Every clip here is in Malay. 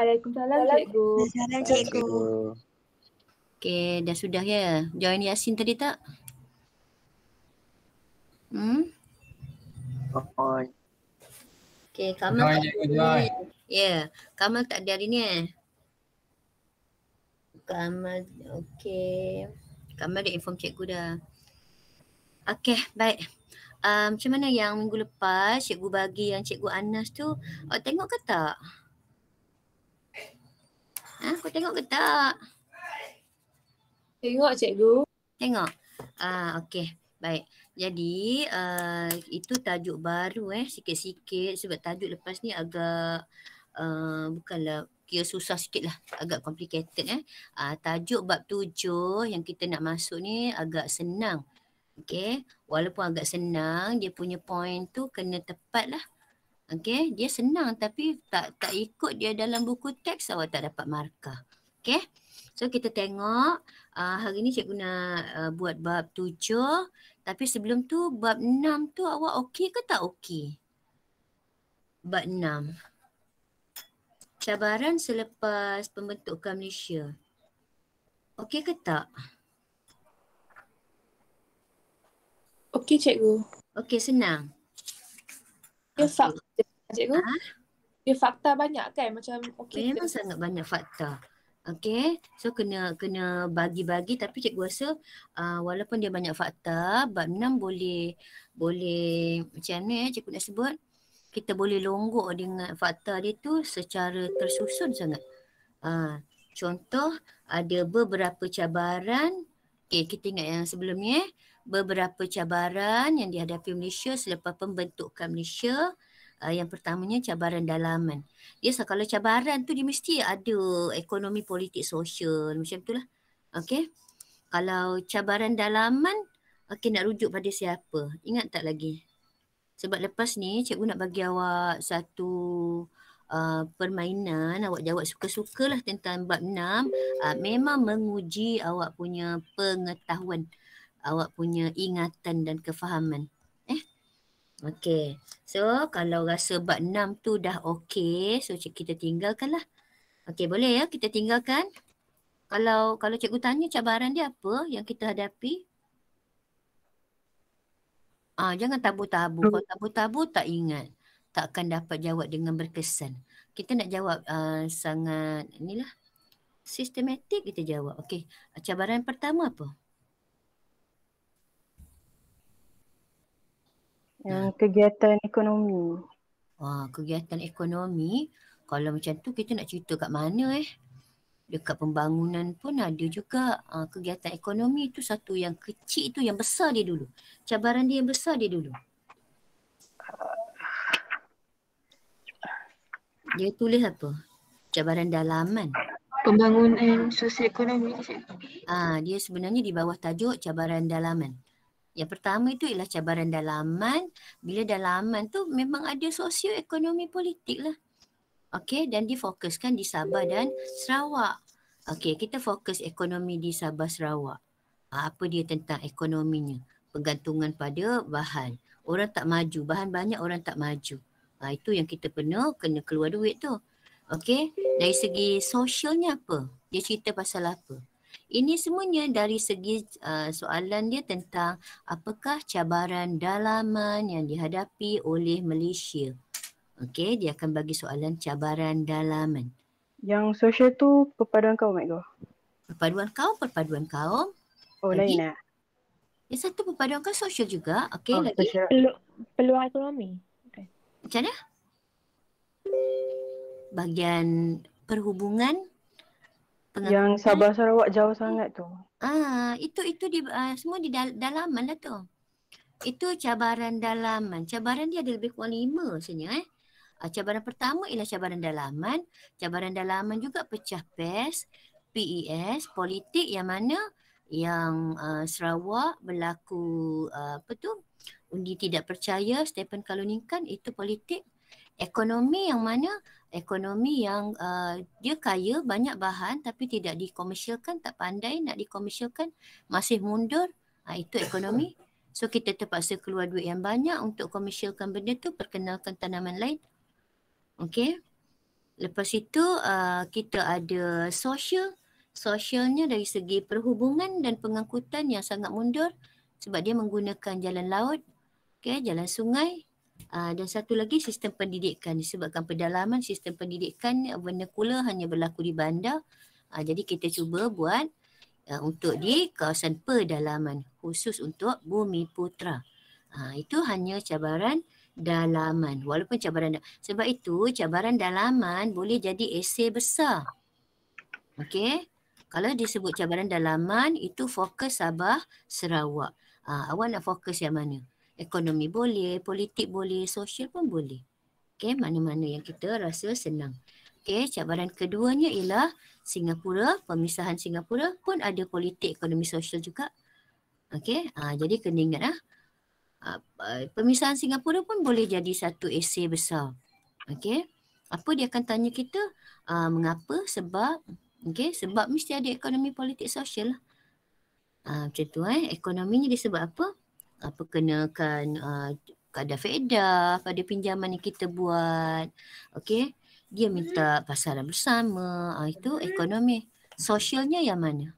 Waalaikumsalam cikgu. Salam cikgu. Okey, dah sudah ya? Join Yasin tadi tak? Okey, Kamal tak ada ni. Ya, Kamal tak ada hari ni Kamal, okey. Kamal dah inform cikgu dah. Okey, baik. Macam mana yang minggu lepas cikgu bagi yang cikgu Anas tu, awak tengok ke tak? Kau tengok ke tak? Tengok cikgu. Tengok? Okey. Baik. Jadi itu tajuk baru sikit-sikit sebab tajuk lepas ni agak bukanlah kira susah sikit lah. Agak complicated Tajuk bab 7 yang kita nak masuk ni agak senang. Okey. Walaupun agak senang, dia punya point tu kena tepat lah. Okey. Dia senang tapi tak ikut dia dalam buku teks awak tak dapat markah. Okey. So kita tengok hari ni cikgu nak buat bab 7 tapi sebelum tu bab 6 tu awak okey ke tak okey? Bab 6. Cabaran selepas pembentukan Malaysia. Okey ke tak? Okey cikgu. Okey, senang. Dia fakta cikgu. Dia fakta banyak kan macam okey. Memang sangat banyak fakta. Okey, so kena bagi-bagi tapi cikgu rasa walaupun dia banyak fakta, bab 6 boleh macam mana cikgu nak sebut, kita boleh longgok dengan fakta dia tu secara tersusun sangat. Contoh ada beberapa cabaran, kita ingat yang sebelum ni beberapa cabaran yang dihadapi Malaysia selepas pembentukan Malaysia. Yang pertamanya cabaran dalaman. Dia kalau cabaran tu dia mesti ada ekonomi, politik, sosial macam tu lah. Okey. Kalau cabaran dalaman, nak rujuk pada siapa? Ingat tak lagi? Sebab lepas ni cikgu nak bagi awak satu permainan, awak jawab suka-suka lah tentang bab 6. Memang menguji awak punya pengetahuan, awak punya ingatan dan kefahaman. Okey. So kalau rasa bab 6 tu dah okey, so kita tinggalkan lah. Okey, boleh ya kita tinggalkan? Kalau cikgu tanya cabaran dia apa yang kita hadapi? Jangan tabu-tabu. Kalau tabu-tabu tak ingat. Tak akan dapat jawab dengan berkesan. Kita nak jawab sangat inilah sistematik kita jawab. Okey. Cabaran pertama apa? Yang kegiatan ekonomi. Kegiatan ekonomi. Kalau macam tu kita nak cerita kat mana Dekat pembangunan pun ada juga. Kegiatan ekonomi tu satu yang kecil tu, yang besar dia dulu. Cabaran dia yang besar dia dulu. Dia tulis apa? Cabaran dalaman. Pembangunan sosioekonomi. Dia sebenarnya di bawah tajuk cabaran dalaman. Yang pertama itu ialah cabaran dalaman. Bila dalaman tu memang ada sosioekonomi politik lah. Okey, dan difokuskan di Sabah dan Sarawak. Okey, kita fokus ekonomi di Sabah Sarawak. Apa dia tentang ekonominya? Pergantungan pada bahan. Orang tak maju, bahan banyak orang tak maju. Itu yang kita kena keluar duit tu. Okey, dari segi sosialnya apa? Dia cerita pasal apa? Ini semuanya dari segi soalan dia tentang apakah cabaran dalaman yang dihadapi oleh Malaysia. Okey, dia akan bagi soalan cabaran dalaman. Yang sosial tu perpaduan kaum, Cikgu. Perpaduan kaum. Lain lah. Yang satu perpaduan kaum sosial juga. Okey, lagi. Peluang ekonomi. Okay. Macam mana? Bahagian perhubungan. Yang Sabah Sarawak jauh sangat tu. Itu semua di dalaman lah tu. Itu cabaran dalaman. Cabaran dia ada lebih kurang 5 sebenarnya. Cabaran pertama ialah cabaran dalaman. Cabaran dalaman juga pecah PES, PES, politik yang mana yang Sarawak berlaku undi tidak percaya Stephen Kaluningkan, itu politik. Ekonomi yang mana? Ekonomi yang dia kaya, banyak bahan tapi tidak dikomersialkan, tak pandai nak dikomersialkan, masih mundur. Itu ekonomi. So kita terpaksa keluar duit yang banyak untuk komersialkan benda tu, perkenalkan tanaman lain. Okey. Lepas itu kita ada sosial. Sosialnya dari segi perhubungan dan pengangkutan yang sangat mundur sebab dia menggunakan jalan laut, jalan sungai. Dan satu lagi sistem pendidikan, disebabkan pedalaman sistem pendidikan vernacular hanya berlaku di bandar. Jadi kita cuba buat untuk di kawasan pedalaman khusus untuk Bumiputra. Itu hanya cabaran dalaman. Walaupun sebab itu cabaran dalaman boleh jadi esei besar. Okey. Kalau disebut cabaran dalaman itu fokus Sabah, Sarawak. Awak nak fokus yang mana? Ekonomi boleh, politik boleh, sosial pun boleh. Okey, mana-mana yang kita rasa senang. Okey, cabaran keduanya ialah Singapura, pemisahan Singapura pun ada politik, ekonomi, sosial juga. Okey, jadi kena ingat pemisahan Singapura pun boleh jadi satu esei besar. Okey, apa dia akan tanya kita? Mengapa? Sebab, sebab mesti ada ekonomi, politik, sosial lah. Macam tu ekonominya disebab apa? Perkenakan kadar faedah pada pinjaman yang kita buat. Okey, dia minta pasaran bersama. Itu ekonomi. Sosialnya yang mana?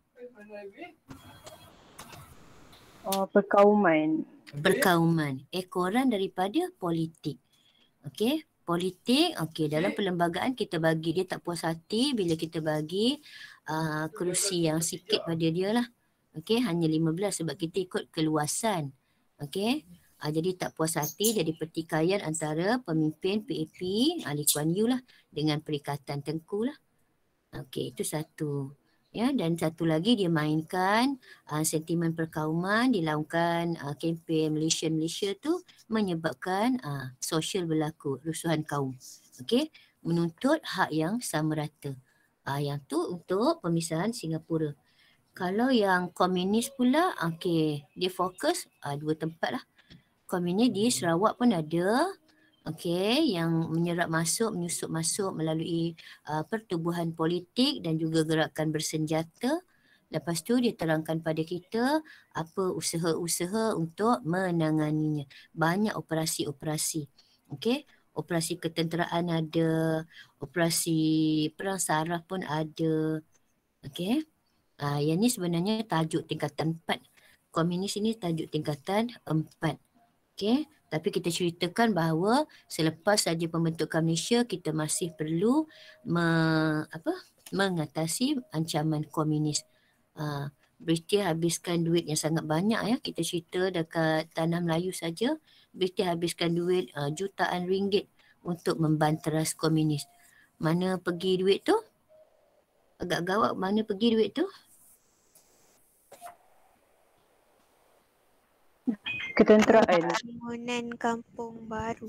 Perkauman. Ekoran daripada politik. Okey, politik, dalam perlembagaan kita bagi, dia tak puas hati bila kita bagi kerusi yang sikit pada dia lah. Okey, hanya 15 sebab kita ikut keluasan. Okey, jadi tak puas hati, jadi pertikaian antara pemimpin PAP, Lee Kuan Yew lah dengan Perikatan Tengku lah. Okey, itu satu. Ya, dan satu lagi dia mainkan sentimen perkauman, dilakukan kempen Malaysia tu menyebabkan sosial berlaku, rusuhan kaum. Okey, menuntut hak yang sama rata. Yang tu untuk pemisahan Singapura. Kalau yang komunis pula, dia fokus dua tempat lah. Komunis di Sarawak pun ada. Yang menyusup masuk melalui pertubuhan politik dan juga gerakan bersenjata. Lepas tu dia terangkan pada kita apa usaha-usaha untuk menanganinya. Banyak operasi-operasi. Operasi ketenteraan ada, operasi perang saraf pun ada. Yang ni sebenarnya tajuk tingkatan 4. Komunis ini tajuk tingkatan 4. Tapi kita ceritakan bahawa selepas saja pembentukan Malaysia, kita masih perlu mengatasi ancaman komunis. British habiskan duit yang sangat banyak ya. Kita cerita dekat Tanah Melayu saja, British habiskan duit jutaan ringgit untuk membanteras komunis. Mana pergi duit tu? Agak gawat, mana pergi duit tu? Ketenteraan. Pembangunan kampung baru.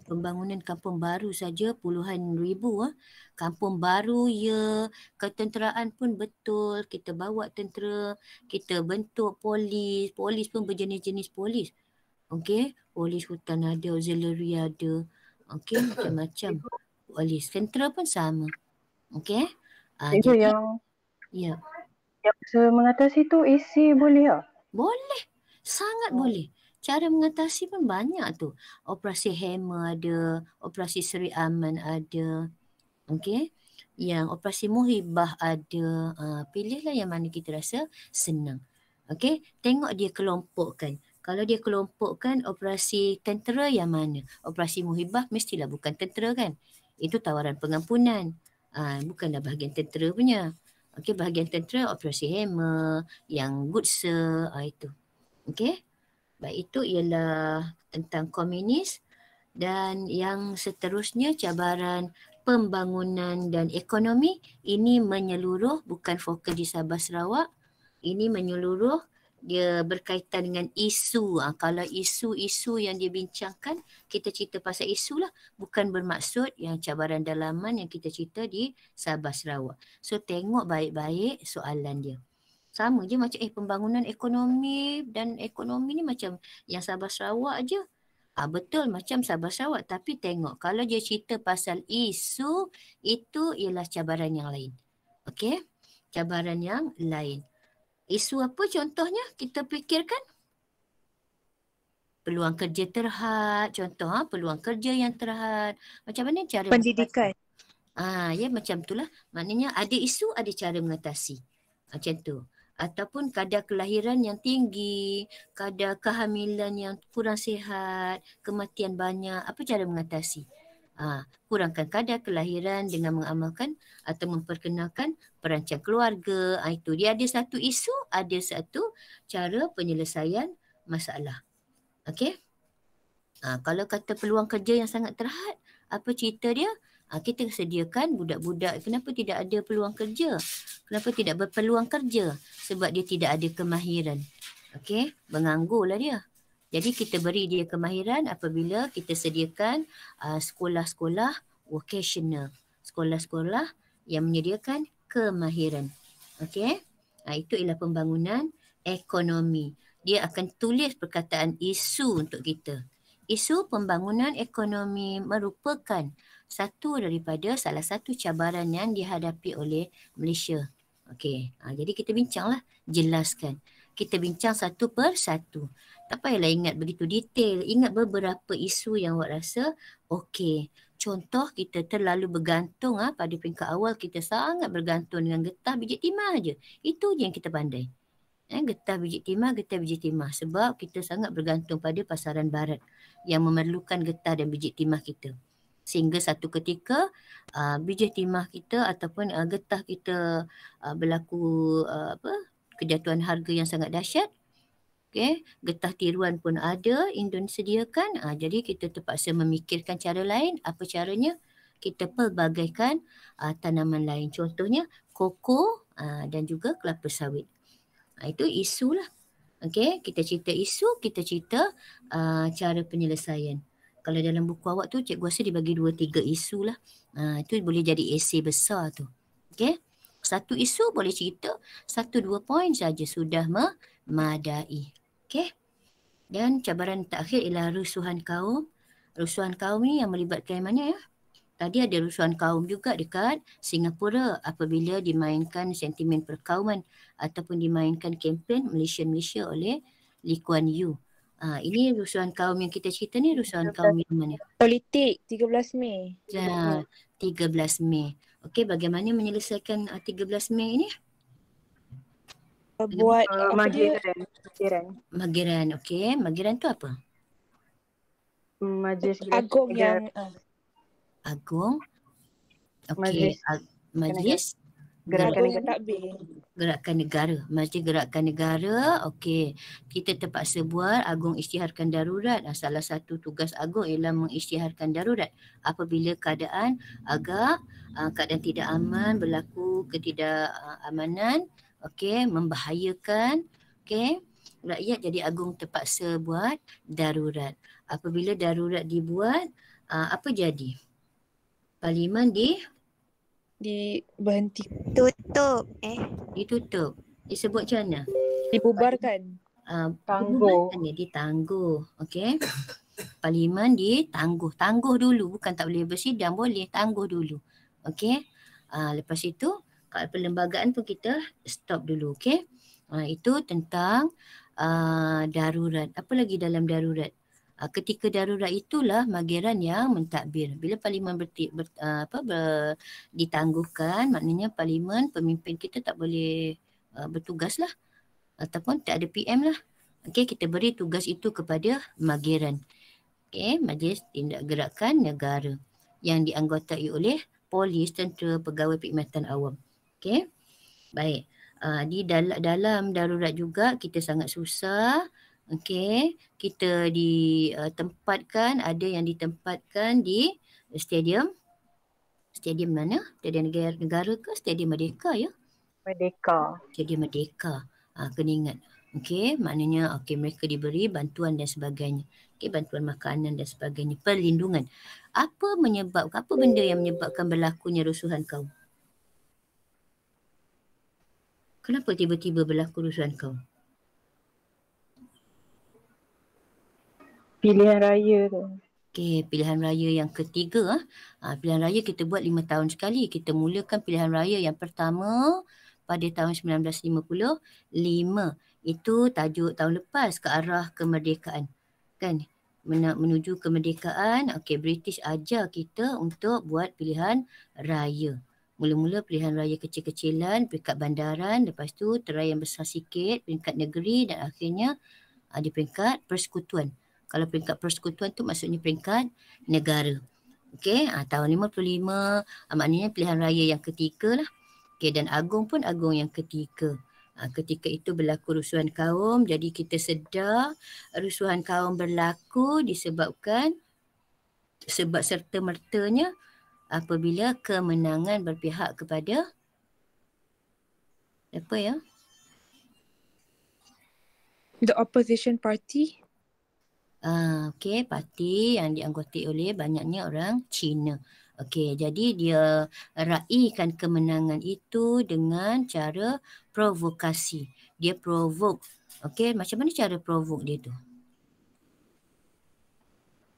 Pembangunan kampung baru saja puluhan ribu. Kampung baru ya, ketenteraan pun betul. Kita bawa tentera, kita bentuk polis. Polis pun berjenis-jenis polis. Polis hutan ada, auxiliary ada. Macam-macam polis. Tentera pun sama. Itu Jadi, yang ya. Yang mengatasi tu isi boleh tak? Boleh. Sangat boleh. Cara mengatasi pun banyak tu. Operasi Hammer ada, operasi Seri Aman ada. Yang operasi Muhibah ada. Pilihlah yang mana kita rasa senang. Tengok dia kelompokkan. Kalau dia kelompokkan operasi tentera yang mana? Operasi Muhibah mestilah bukan tentera kan? Itu tawaran pengampunan. Bukanlah bahagian tentera punya. Bahagian tentera operasi Hammer, yang Gutse, itu. Baik, itu ialah tentang komunis. Dan yang seterusnya cabaran pembangunan dan ekonomi, ini menyeluruh, bukan fokus di Sabah Sarawak. Ini menyeluruh, dia berkaitan dengan isu. Kalau isu-isu yang dia bincangkan, kita cerita pasal isu lah. Bukan bermaksud yang cabaran dalaman yang kita cerita di Sabah Sarawak. So tengok baik-baik soalan dia. Sama je macam pembangunan ekonomi, dan ekonomi ni macam yang Sabah Sarawak je. Betul macam Sabah Sarawak, tapi tengok kalau dia cerita pasal isu, itu ialah cabaran yang lain. Cabaran yang lain. Isu apa contohnya kita fikirkan? Peluang kerja terhad, contoh peluang kerja yang terhad. Macam mana cara Pendidikan. Ya macam itulah. Maknanya ada isu, ada cara mengatasi. Macam tu. Ataupun kadar kelahiran yang tinggi, kadar kehamilan yang kurang sihat, kematian banyak. Apa cara mengatasi? Kurangkan kadar kelahiran dengan mengamalkan atau memperkenalkan perancang keluarga. Itu dia ada satu isu, ada satu cara penyelesaian masalah. Okey? Kalau kata peluang kerja yang sangat terhad, apa cerita dia? Kita sediakan budak-budak. Kenapa tidak ada peluang kerja? Kenapa tidak berpeluang kerja? Sebab dia tidak ada kemahiran. Okey, menganggurlah dia. Jadi kita beri dia kemahiran apabila kita sediakan sekolah-sekolah vocational. Sekolah-sekolah yang menyediakan kemahiran. Okey, itu ialah pembangunan ekonomi. Dia akan tulis perkataan isu untuk kita. Isu pembangunan ekonomi merupakan salah satu cabaran yang dihadapi oleh Malaysia. Okey, jadi kita bincanglah, jelaskan. Kita bincang satu per satu. Tak payahlah ingat begitu detail. Ingat beberapa isu yang awak rasa okey. Contoh, kita terlalu bergantung pada peringkat awal, kita sangat bergantung dengan getah biji timah je. Itu je yang kita pandai. Getah biji timah. Sebab kita sangat bergantung pada pasaran barat yang memerlukan getah dan biji timah kita. Sehingga satu ketika biji timah kita ataupun getah kita berlaku kejatuhan harga yang sangat dahsyat. Okay. Getah tiruan pun ada, Indonesia sediakan. Jadi kita terpaksa memikirkan cara lain. Apa caranya? Kita pelbagaikan tanaman lain. Contohnya koko dan juga kelapa sawit. Itu isu lah. Okay. Kita cerita isu, kita cerita cara penyelesaian. Kalau dalam buku awak tu, cikgu rasa dibagi 2-3 isu lah. Itu boleh jadi esei besar tu. Okay. Satu isu boleh cerita, 1-2 poin saja sudah memadai. Okay. Dan cabaran terakhir ialah rusuhan kaum. Rusuhan kaum ni yang melibatkan yang mana ya? Tadi ada rusuhan kaum juga dekat Singapura apabila dimainkan sentimen perkauman ataupun dimainkan kempen Malaysia oleh Lee Kuan Yew. Ini rusuhan kaum yang kita cerita ni, rusuhan kaum yang mana? Politik 13 Mei. Ya, 13 Mei. Okey, bagaimana menyelesaikan 13 Mei ini? Buat apa dia? Magiran. Okey, magiran tu apa? Majlis Agung yang Agung. Okey, majlis Gerakan Takbir. Gerakan Negara. Majlis Gerakan Negara. Okey, kita terpaksa buat Agung isytiharkan darurat. Salah satu tugas Agung ialah mengisytiharkan darurat apabila keadaan keadaan tidak aman, berlaku ketidakamanan, okey, membahayakan, okey, rakyat, jadi Agung terpaksa buat darurat. Apabila darurat dibuat, apa jadi? Parlimen berhenti. Ditutup. Disebut macam mana? Dibubarkan. Ditangguh. Okey. Parlimen ditangguh. Tangguh dulu. Bukan tak boleh bersidang. Boleh. Tangguh dulu. Okey. Lepas itu, perlembagaan pun kita stop dulu. Okey. Itu tentang darurat. Apa lagi dalam darurat? Ketika darurat itulah Magiran yang mentadbir. Bila parlimen ditangguhkan, maknanya parlimen, pemimpin kita tak boleh bertugas lah. Ataupun tak ada PM lah. Okey, kita beri tugas itu kepada Magiran. Okey, Majlis Tindak Gerakan Negara yang dianggotai oleh polis, tentera, pegawai perkhidmatan awam. Okey, baik. Di dalam darurat juga kita sangat susah. Okey, kita ditempatkan, ada yang ditempatkan di stadium. Stadium mana? Stadium negara ke Stadium Merdeka ya? Merdeka. Stadium Merdeka. Kena ingat. Okey, maknanya mereka diberi bantuan dan sebagainya. Okey, bantuan makanan dan sebagainya, perlindungan. Apa benda yang menyebabkan berlakunya rusuhan kaum? Kenapa tiba-tiba berlaku rusuhan kaum? Pilihan raya tu. Okey, pilihan raya yang ketiga. Pilihan raya kita buat 5 tahun sekali. Kita mulakan pilihan raya yang pertama pada tahun 1955. Itu tajuk tahun lepas, ke arah kemerdekaan. Kan? menuju kemerdekaan. Okey, British ajar kita untuk buat pilihan raya. Mula-mula pilihan raya kecil-kecilan, peringkat bandaran, lepas tu terai yang besar sikit, peringkat negeri dan akhirnya di peringkat persekutuan. Kalau peringkat persekutuan tu maksudnya peringkat negara. Okey, tahun 55 maknanya pilihan raya yang ketiga lah. Okey, dan agung pun agung yang ketiga. Ketika itu berlaku rusuhan kaum, jadi kita sedar rusuhan kaum berlaku disebabkan sebab serta-mertanya apabila kemenangan berpihak kepada apa ya? The opposition party. Okey, parti yang dianggoti oleh banyaknya orang Cina. Okey, jadi dia raikan kemenangan itu dengan cara provokasi. Dia provoke. Okey, macam mana cara provoke dia tu?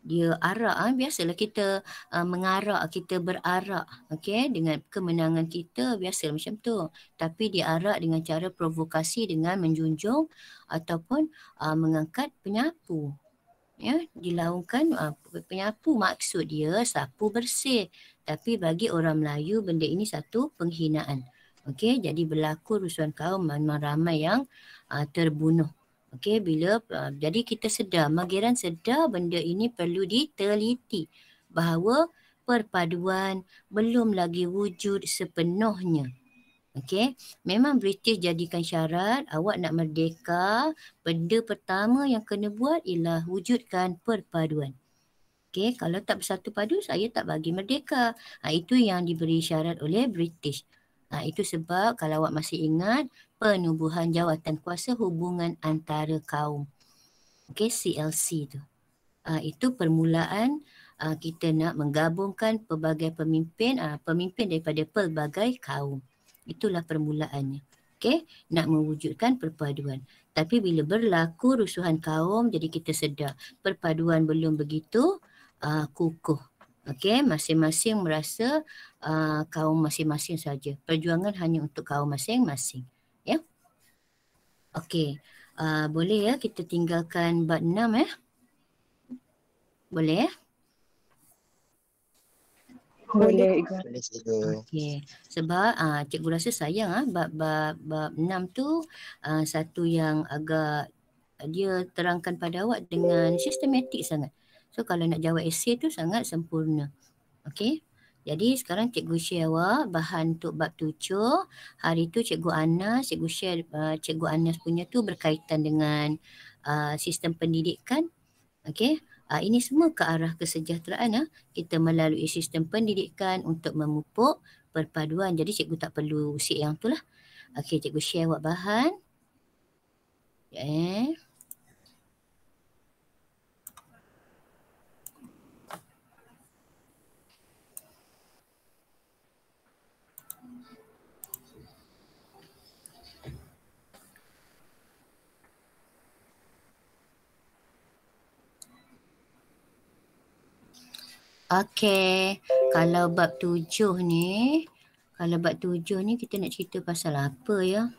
Dia arak, biasalah kita mengarak, kita berarak, okey, dengan kemenangan kita biasa macam tu. Tapi dia arak dengan cara provokasi dengan menjunjung ataupun mengangkat penyapu. Ya, dilaungkan penyapu, maksud dia sapu bersih. Tapi bagi orang Melayu benda ini satu penghinaan. Okey, jadi berlaku rusuhan kaum, memang ramai yang terbunuh. Okey, jadi kita sedar, Mageran sedar benda ini perlu diteliti bahawa perpaduan belum lagi wujud sepenuhnya. Okey, memang British jadikan syarat awak nak merdeka, benda pertama yang kena buat ialah wujudkan perpaduan. Okey, kalau tak bersatu padu saya tak bagi merdeka. Itu yang diberi syarat oleh British. Itu sebab kalau awak masih ingat penubuhan jawatan kuasa hubungan antara kaum. Okey, CLC tu. Itu permulaan kita nak menggabungkan pelbagai pemimpin daripada pelbagai kaum. Itulah permulaannya. Okey, nak mewujudkan perpaduan. Tapi bila berlaku rusuhan kaum, jadi kita sedar perpaduan belum begitu kukuh. Okey, masing-masing merasa kaum masing-masing saja. Perjuangan hanya untuk kaum masing-masing. Ya. Okey, boleh ya kita tinggalkan bab 6 ya. Boleh ya? Boleh Iga. Okey. Sebab cikgu rasa sayang bab 6 tu satu yang agak dia terangkan pada awak dengan sistematik sangat. So kalau nak jawab esei tu sangat sempurna. Okey. Jadi sekarang cikgu share awak bahan untuk bab 7. Hari tu cikgu Anas, cikgu share cikgu Anas punya tu berkaitan dengan sistem pendidikan. Okey. Ini semua ke arah kesejahteraan. Kita melalui sistem pendidikan untuk memupuk perpaduan. Jadi cikgu tak perlu usik yang tu lah. Okey, cikgu share awak bahan. Okey, kalau bab 7 ni, kita nak cerita pasal apa ya?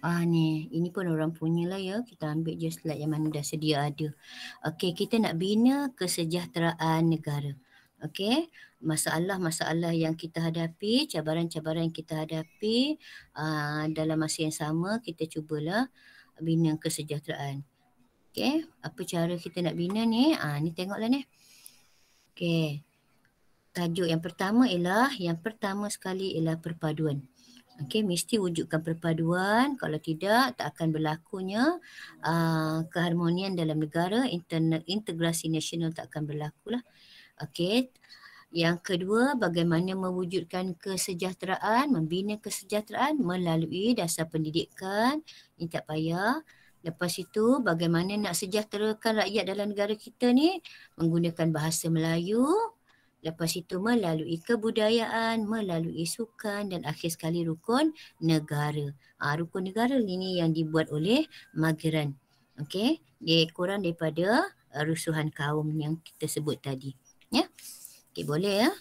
Ini pun orang punya lah ya. Kita ambil je slide yang mana dah sedia ada. Okey, kita nak bina kesejahteraan negara. Okey, masalah-masalah yang kita hadapi, cabaran-cabaran yang kita hadapi dalam masa yang sama kita cubalah bina kesejahteraan. Okey, apa cara kita nak bina ni? Ni tengoklah ni. Okey. Tajuk yang pertama sekali ialah perpaduan. Okey, mesti wujudkan perpaduan. Kalau tidak, tak akan berlakunya keharmonian dalam negara, integrasi nasional tak akan berlaku lah. Okey. Yang kedua, bagaimana mewujudkan kesejahteraan, membina kesejahteraan melalui dasar pendidikan. Ini tak payah. Lepas itu, bagaimana nak sejahterakan rakyat dalam negara kita ni menggunakan bahasa Melayu. Lepas itu melalui kebudayaan, melalui sukan dan akhir sekali rukun negara. Rukun negara ini yang dibuat oleh Mageran. Okey, dia kurang daripada rusuhan kaum yang kita sebut tadi. Ya. Okey, boleh ya.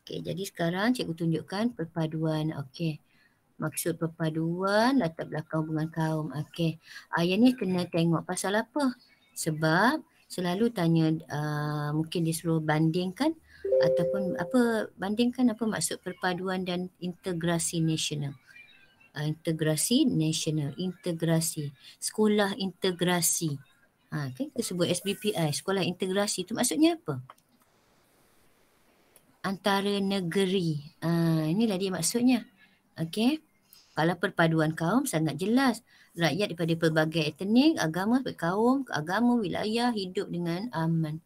Okey, jadi sekarang cikgu tunjukkan perpaduan. Okey. Maksud perpaduan latar belakang hubungan kaum. Okey. Yang ni kena tengok pasal apa? Sebab selalu tanya mungkin disuruh bandingkan ataupun bandingkan apa maksud perpaduan dan integrasi nasional. Integrasi nasional, integrasi, sekolah integrasi. Kan kita sebut SBPI, sekolah integrasi tu maksudnya apa? Antara negeri. Inilah dia maksudnya. Okey. Kalau perpaduan kaum sangat jelas. Rakyat daripada pelbagai etnik, agama, kaum, agama, wilayah hidup dengan aman.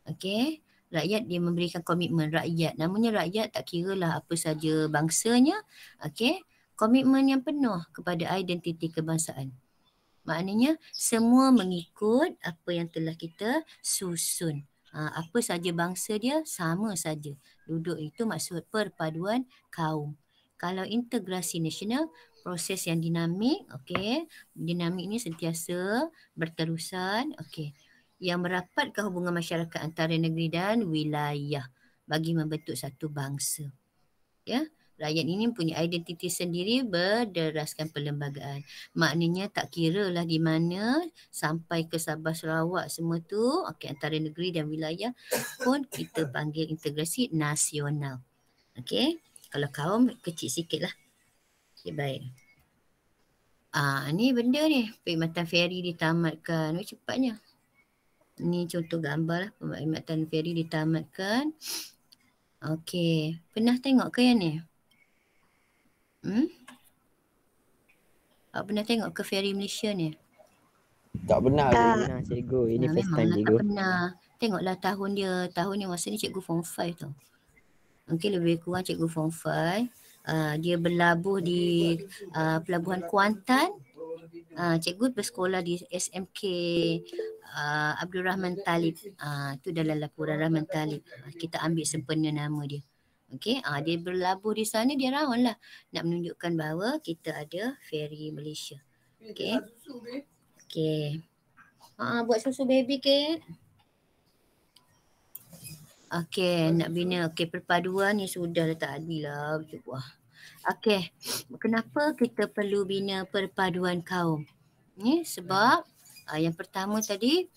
Okey. Rakyat dia memberikan komitmen rakyat. Namanya rakyat tak kiralah apa saja bangsanya. Okey. Komitmen yang penuh kepada identiti kebangsaan. Maknanya semua mengikut apa yang telah kita susun. Apa saja bangsa dia sama saja. Duduk itu maksud perpaduan kaum. Kalau integrasi nasional, proses yang dinamik, okey. Dinamik ni sentiasa berterusan, okey. Yang merapatkan hubungan masyarakat antara negeri dan wilayah bagi membentuk satu bangsa. Ya. Rakyat ini punya identiti sendiri berderaskan perlembagaan. Maknanya tak kira lah di mana sampai ke Sabah Sarawak semua tu, okey, antara negeri dan wilayah pun kita panggil integrasi nasional. Okey. Kalau kaum kecil sikit lah. Okay, baik. Ni benda ni. Perkhidmatan feri ditamatkan. Cepatnya. Ni contoh gambar lah. Perkhidmatan feri ditamatkan. Okey. Pernah tengok ke yang ni? Pernah tengok ke feri Malaysia ni? Tak pernah lagi cikgu. Ini first time memanglah cikgu. tak pernah. Tengoklah tahun dia. Tahun ni masa ni cikgu form 5 tau. Mungkin lebih kurang cikgu form 5. Dia berlabuh di Pelabuhan Kuantan. Cikgu bersekolah di SMK Abdul Rahman Talib. Tu dalam laporan Rahman Talib. Kita ambil sempena nama dia. Okey, dia berlabuh di sana, dia raun lah nak menunjukkan bahawa kita ada feri Malaysia. Okey. Okey. Buat susu baby ke? Okey, nak bina perpaduan ni sudah dah tadi lah. Okey, kenapa kita perlu bina perpaduan kaum? Ni sebab yang pertama tadi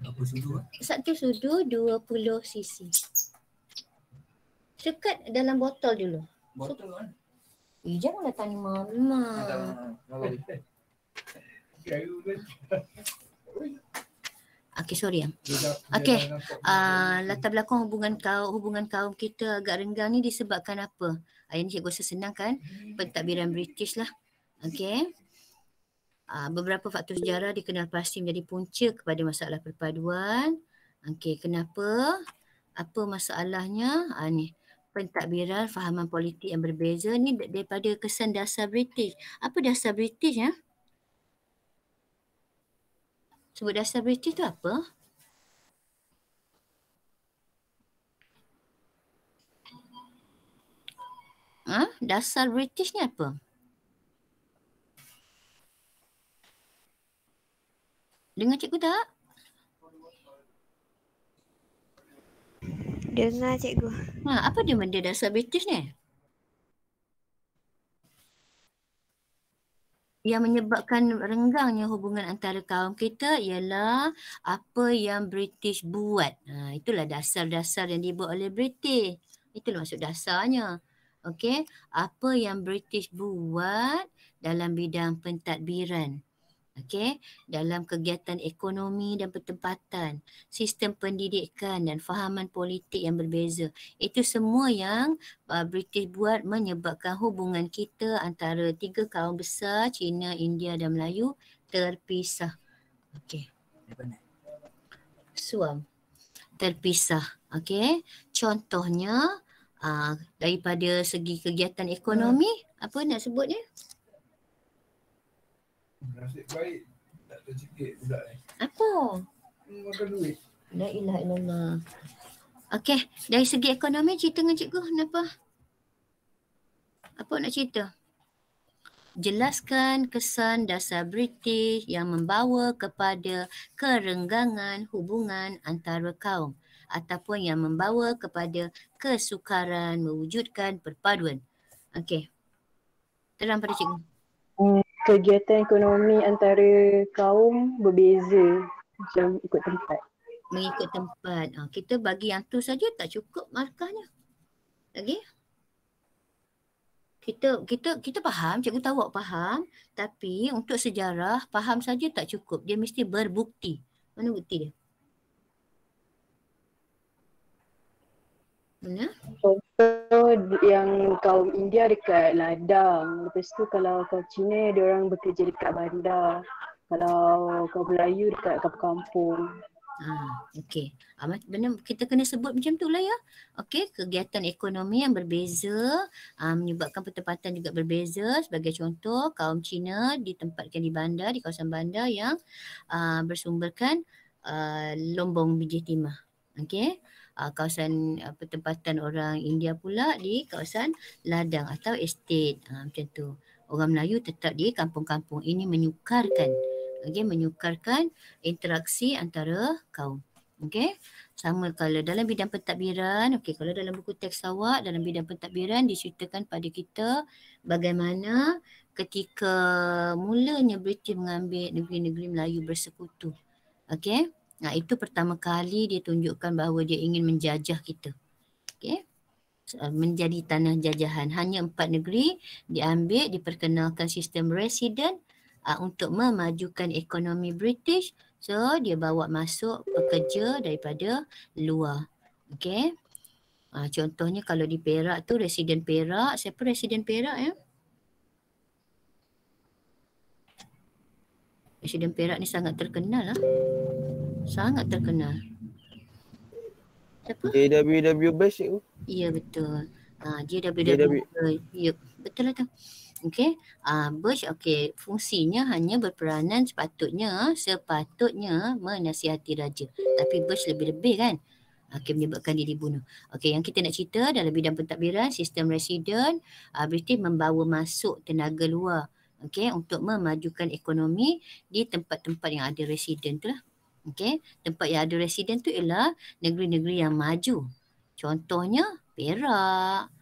1 sudu 20 cc. Sekat dalam botol dulu. Botol kan? Janganlah tanya mama. Okey, sorry. Okey. Latar belakang hubungan kaum kita agak renggang ni disebabkan apa? Yang cikgu rasa senang kan? Pentadbiran British lah. Okey. Beberapa faktor sejarah dikenal pasti menjadi punca kepada masalah perpaduan. Okey, kenapa? Apa masalahnya? Ni. Pentadbiran fahaman politik yang berbeza ni daripada kesan dasar British. Apa dasar British ya? Sebut dasar British tu apa? Dasar British ni apa? Dengar cikgu tak? Dengar cikgu. Apa dia benda dasar British ni? Yang menyebabkan renggangnya hubungan antara kaum kita ialah apa yang British buat. Itulah dasar-dasar yang dibuat oleh British. Itulah maksud dasarnya. Okey, apa yang British buat dalam bidang pentadbiran. Okey, dalam kegiatan ekonomi dan pertempatan, sistem pendidikan dan fahaman politik yang berbeza. Itu semua yang British buat menyebabkan hubungan kita antara 3 kaum besar, Cina, India dan Melayu terpisah. Okey. Suam. Terpisah. Okey. Contohnya daripada segi kegiatan ekonomi, apa nak sebutnya? Nasib baik tak tercekik budak ni. Apa? Makan duit. La ilaha illallah. Okey, dari segi ekonomi cerita dengan cikgu kenapa? Apa nak cerita? Jelaskan kesan dasar British yang membawa kepada kerenggangan hubungan antara kaum ataupun yang membawa kepada kesukaran mewujudkan perpaduan. Okey. Terang pada cikgu. Kegiatan ekonomi antara kaum berbeza macam ikut tempat. Mengikut tempat. Kita bagi yang tu saja tak cukup markahnya. Lagi? Kita faham, cikgu tahu awak faham, tapi untuk sejarah faham saja tak cukup. Dia mesti berbukti. Mana bukti dia? Mana? Contoh yang kaum India dekat ladang. Lepas tu kalau kaum Cina dia orang bekerja dekat bandar. Kalau kaum Melayu dekat kampung-kampung. Okey. Benar kita kena sebut macam tu lah ya. Okey, kegiatan ekonomi yang berbeza menyebabkan pertempatan juga berbeza. Sebagai contoh, kaum Cina ditempatkan di bandar, di kawasan bandar yang bersumberkan lombong biji timah. Okey. Kawasan pertempatan orang India pula di kawasan ladang atau estate. Macam tu. Orang Melayu tetap di kampung-kampung. Ini menyukarkan menyukarkan interaksi antara kaum. Okey. Sama kalau dalam bidang pentadbiran, okey, kalau dalam buku teks awak dalam bidang pentadbiran diceritakan pada kita bagaimana ketika mulanya British mengambil negeri-negeri Melayu bersekutu. Okey. Itu pertama kali dia tunjukkan bahawa dia ingin menjajah kita. Okey. Menjadi tanah jajahan. Hanya 4 negeri diambil, diperkenalkan sistem resident untuk memajukan ekonomi British. So dia bawa masuk pekerja daripada luar. Okey. Contohnya kalau di Perak tu residen Perak. Siapa residen Perak ya? Residen Perak ni sangat terkenal lah. Sangat terkenal. Siapa? JWW Bush tu. Ya betul. JWW. Ya betul lah tu. Okey, Bush fungsinya hanya berperanan sepatutnya menasihati raja. Tapi Bush lebih-lebih kan. Menyebabkan dia dibunuh. Yang kita nak cerita dalam bidang pentadbiran, sistem residen, British membawa masuk tenaga luar untuk memajukan ekonomi di tempat-tempat yang ada residen tu lah. Tempat yang ada residen tu ialah negeri-negeri yang maju. Contohnya Perak,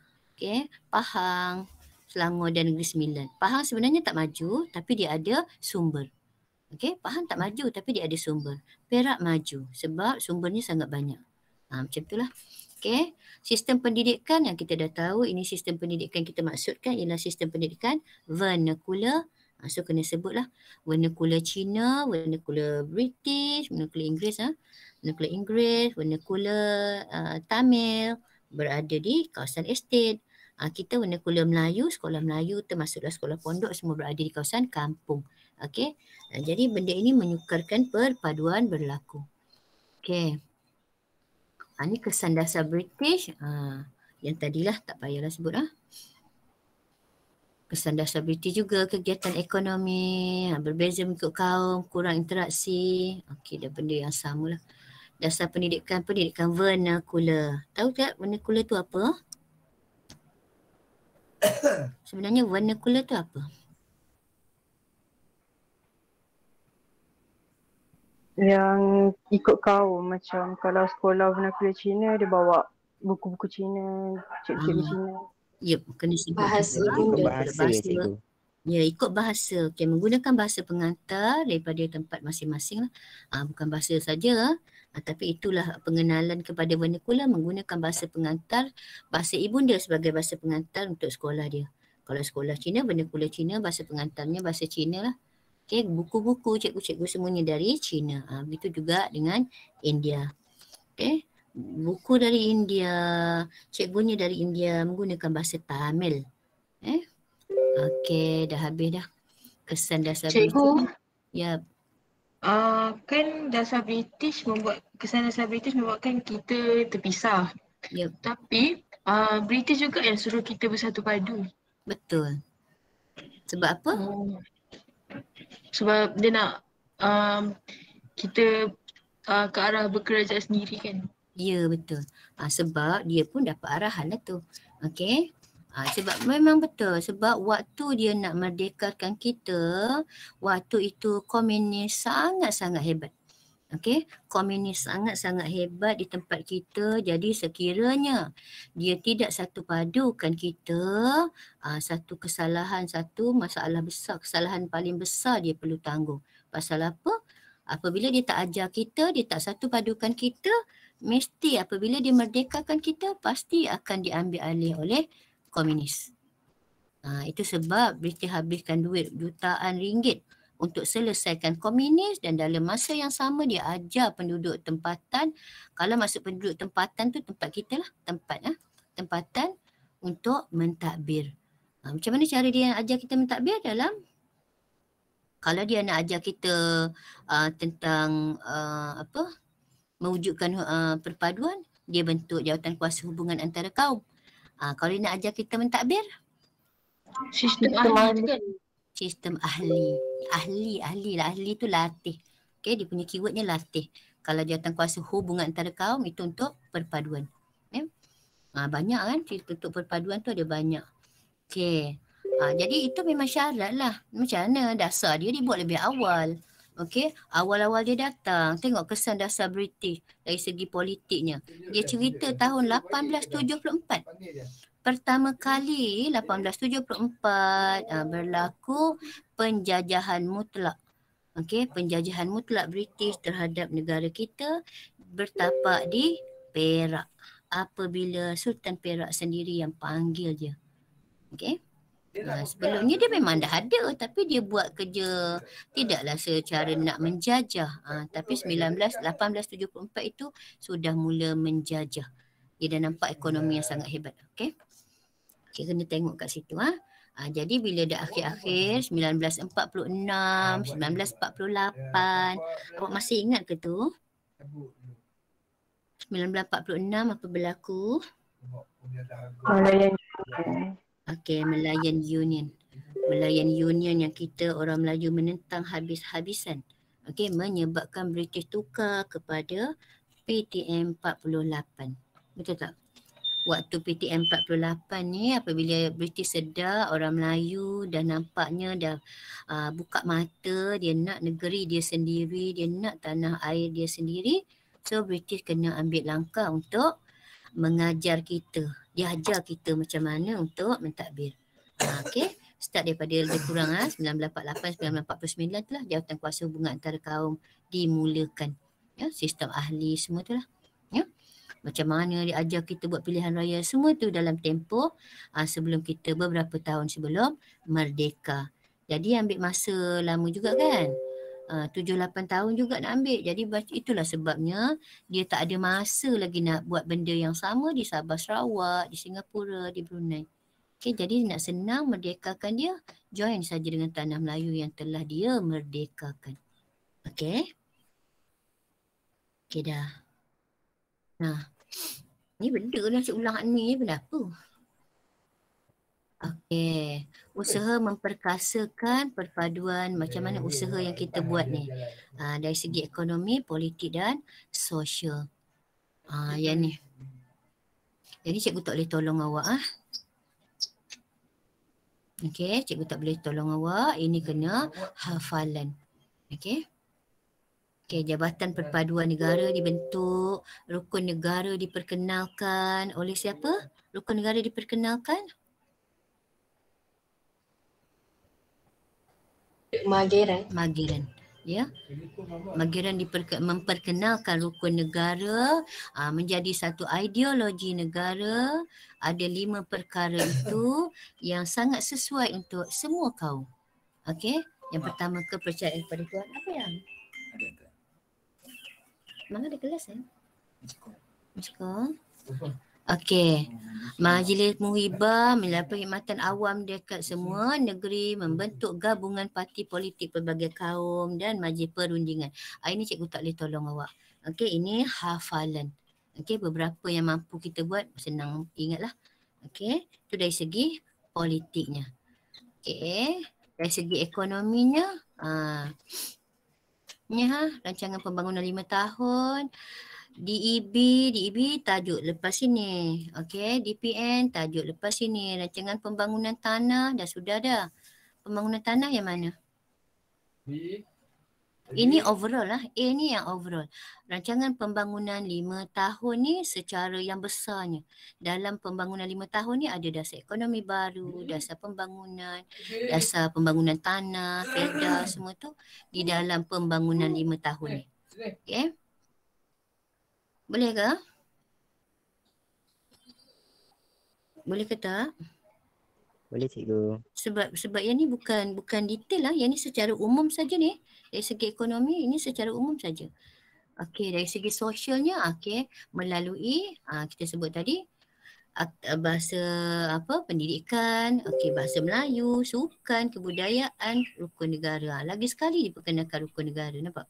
Pahang, Selangor dan Negeri Sembilan. Pahang sebenarnya tak maju tapi dia ada sumber. Pahang tak maju tapi dia ada sumber. Perak maju sebab sumbernya sangat banyak. Macam itulah. Sistem pendidikan yang kita dah tahu, ini sistem pendidikan kita maksudkan ialah sistem pendidikan vernacular. So kena sebutlah vernacular Cina, vernacular British, vernacular Inggeris, vernacular Tamil berada di kawasan estate. Kita vernacular Melayu, sekolah Melayu termasuklah sekolah pondok semua berada di kawasan kampung. Jadi benda ini menyukarkan perpaduan berlaku. Ini kesan dasar British. Yang tadilah tak payahlah sebut lah. Kesan dasar British juga kegiatan ekonomi, berbeza mengikut kaum, kurang interaksi. Dah benda yang sama lah. Dasar pendidikan vernacular. Tahu tak vernacular tu apa? Sebenarnya vernacular tu apa? Yang ikut kaum, macam kalau sekolah vernacular Cina dia bawa buku-buku Cina, cikgu-cikgu Cina. Ya, kena sebut Bahasa juga. Bahasa cikgu. Ya, ikut bahasa. Menggunakan bahasa pengantar daripada tempat masing-masing lah. Bukan bahasa saja. Tapi itulah pengenalan kepada vernacular, menggunakan bahasa pengantar, bahasa ibunda sebagai bahasa pengantar untuk sekolah dia. Kalau sekolah Cina, vernacular Cina, bahasa pengantarnya bahasa Cina lah. Buku-buku cikgu-cikgu semuanya dari Cina. Begitu juga dengan India. Buku dari India, cikgunya dari India menggunakan bahasa Tamil. Dah habis dah. Kesan dasar Cikgu. Ya. Kan kesan dasar British membuatkan kita terpisah. Ya. Tapi British juga yang suruh kita bersatu padu. Betul. Sebab apa? Sebab dia nak kita ke arah berkerajaan sendiri kan. Ya betul. Sebab dia pun dapat arahan lah tu. Sebab memang betul. Sebab waktu dia nak merdekakan kita, waktu itu komunis sangat-sangat hebat. Okey, komunis sangat-sangat hebat di tempat kita. Jadi sekiranya dia tidak satu padukan kita, satu kesalahan, satu masalah besar, kesalahan paling besar dia perlu tanggung. Pasal apa? Apabila dia tak ajar kita, dia tak satu padukan kita, mesti apabila dia merdekakan kita, pasti akan diambil alih oleh komunis. Itu sebab British habiskan duit jutaan ringgit untuk selesaikan komunis, dan dalam masa yang sama dia ajar penduduk tempatan. Kalau masuk penduduk tempatan tu tempat kita lah, tempatan untuk mentadbir. Macam mana cara dia ajar kita mentadbir? Dalam kalau dia nak ajar kita tentang mewujudkan perpaduan, dia bentuk jawatan kuasa hubungan antara kaum. Kalau dia nak ajar kita mentadbir, Sistem ahli kan? sistem ahli. Ahli tu latih. Okay, dia punya keywordnya latih. Kalau jawatan kuasa hubungan antara kaum, itu untuk perpaduan. Banyak kan cerita untuk perpaduan tu, ada banyak. Okay. Jadi itu memang syarat lah. Macam mana dasar dia dibuat lebih awal. Okay, awal-awal dia datang, tengok kesan dasar British dari segi politiknya. Dia cerita tahun 1874. Pertama kali 1874 berlaku penjajahan mutlak. Okey, penjajahan mutlak British terhadap negara kita bertapak di Perak. Apabila Sultan Perak sendiri yang panggil dia. Okey. Sebelumnya dia memang dah ada, tapi dia buat kerja tidaklah secara nak menjajah. Tapi 1874 itu sudah mula menjajah. Dia dah nampak ekonomi yang sangat hebat. Okey. Kita kena tengok kat situ. Jadi bila dah akhir-akhir 1946, 1948, awak masih ingat ke tu? 1946 apa berlaku? Melayan Union. Melayan Union yang kita orang Melayu menentang habis-habisan. Okey, menyebabkan British tukar kepada PTM 48. Betul tak? Waktu PTM 48 ni, apabila British sedar orang Melayu dah nampaknya dah buka mata, dia nak negeri dia sendiri, dia nak tanah air dia sendiri. So British kena ambil langkah untuk mengajar kita. Dia ajar kita macam mana untuk mentadbir. Okey, start daripada lebih kurang 1948, 1949 tu lah jawatan kuasa hubungan antara kaum dimulakan. Ya, sistem ahli semua tu lah. Ya. Macam mana dia ajar kita buat pilihan raya, semua tu dalam tempoh sebelum kita beberapa tahun sebelum merdeka. Jadi ambil masa lama juga kan. 7-8 tahun juga nak ambil. Jadi itulah sebabnya dia tak ada masa lagi nak buat benda yang sama di Sabah Sarawak, di Singapura, di Brunei. Okay, jadi nak senang merdekakan dia, join saja dengan tanah Melayu yang telah dia merdekakan. Okay. Okay dah. Nah, ni benda nasi ulang ni benda apa? Okey, usaha memperkasakan perpaduan, macam mana usaha yang kita buat ni dari segi ekonomi, politik dan sosial. Yang ni. Jadi cikgu tak boleh tolong awak Okey, cikgu tak boleh tolong awak. Ini kena hafalan. Okey. Okey, Jabatan Perpaduan Negara dibentuk, rukun negara diperkenalkan oleh siapa? Rukun negara diperkenalkan? Magiran. Ya. Magiran memperkenalkan rukun negara menjadi satu ideologi negara. Ada 5 perkara itu yang sangat sesuai untuk semua kaum. Okey. Yang pertama, kepercayaan kepada Tuhan. Apa yang? Mana ada kelas Sekolah. Okey. Majlis Muhibah mendapat perkhidmatan awam dekat semua negeri, membentuk gabungan parti politik pelbagai kaum dan majlis perundingan. Ini cikgu tak boleh tolong awak. Okey, ini hafalan. Okey, beberapa yang mampu kita buat, senang ingatlah. Okey, itu dari segi politiknya. Okey, dari segi ekonominya, rancangan pembangunan 5 tahun. DEB tajuk lepas ini. Okey, DPN tajuk lepas ini. Rancangan pembangunan tanah dah sudah dah. Pembangunan tanah yang mana? Ini overall lah. A ni yang overall. Rancangan pembangunan 5 tahun ni secara yang besarnya. Dalam pembangunan 5 tahun ni ada dasar ekonomi baru, dasar pembangunan tanah, perda, semua tu di dalam pembangunan 5 tahun ni. Okay. Boleh ke? Boleh ke tak? Boleh cikgu. Sebab yang ni bukan detail lah. Yang ni secara umum saja ni. Dari segi ekonomi ini secara umum saja. Okey, dari segi sosialnya melalui kita sebut tadi bahasa pendidikan, bahasa Melayu, sukan, kebudayaan, rukun negara. Lagi sekali diperkenalkan rukun negara, nampak?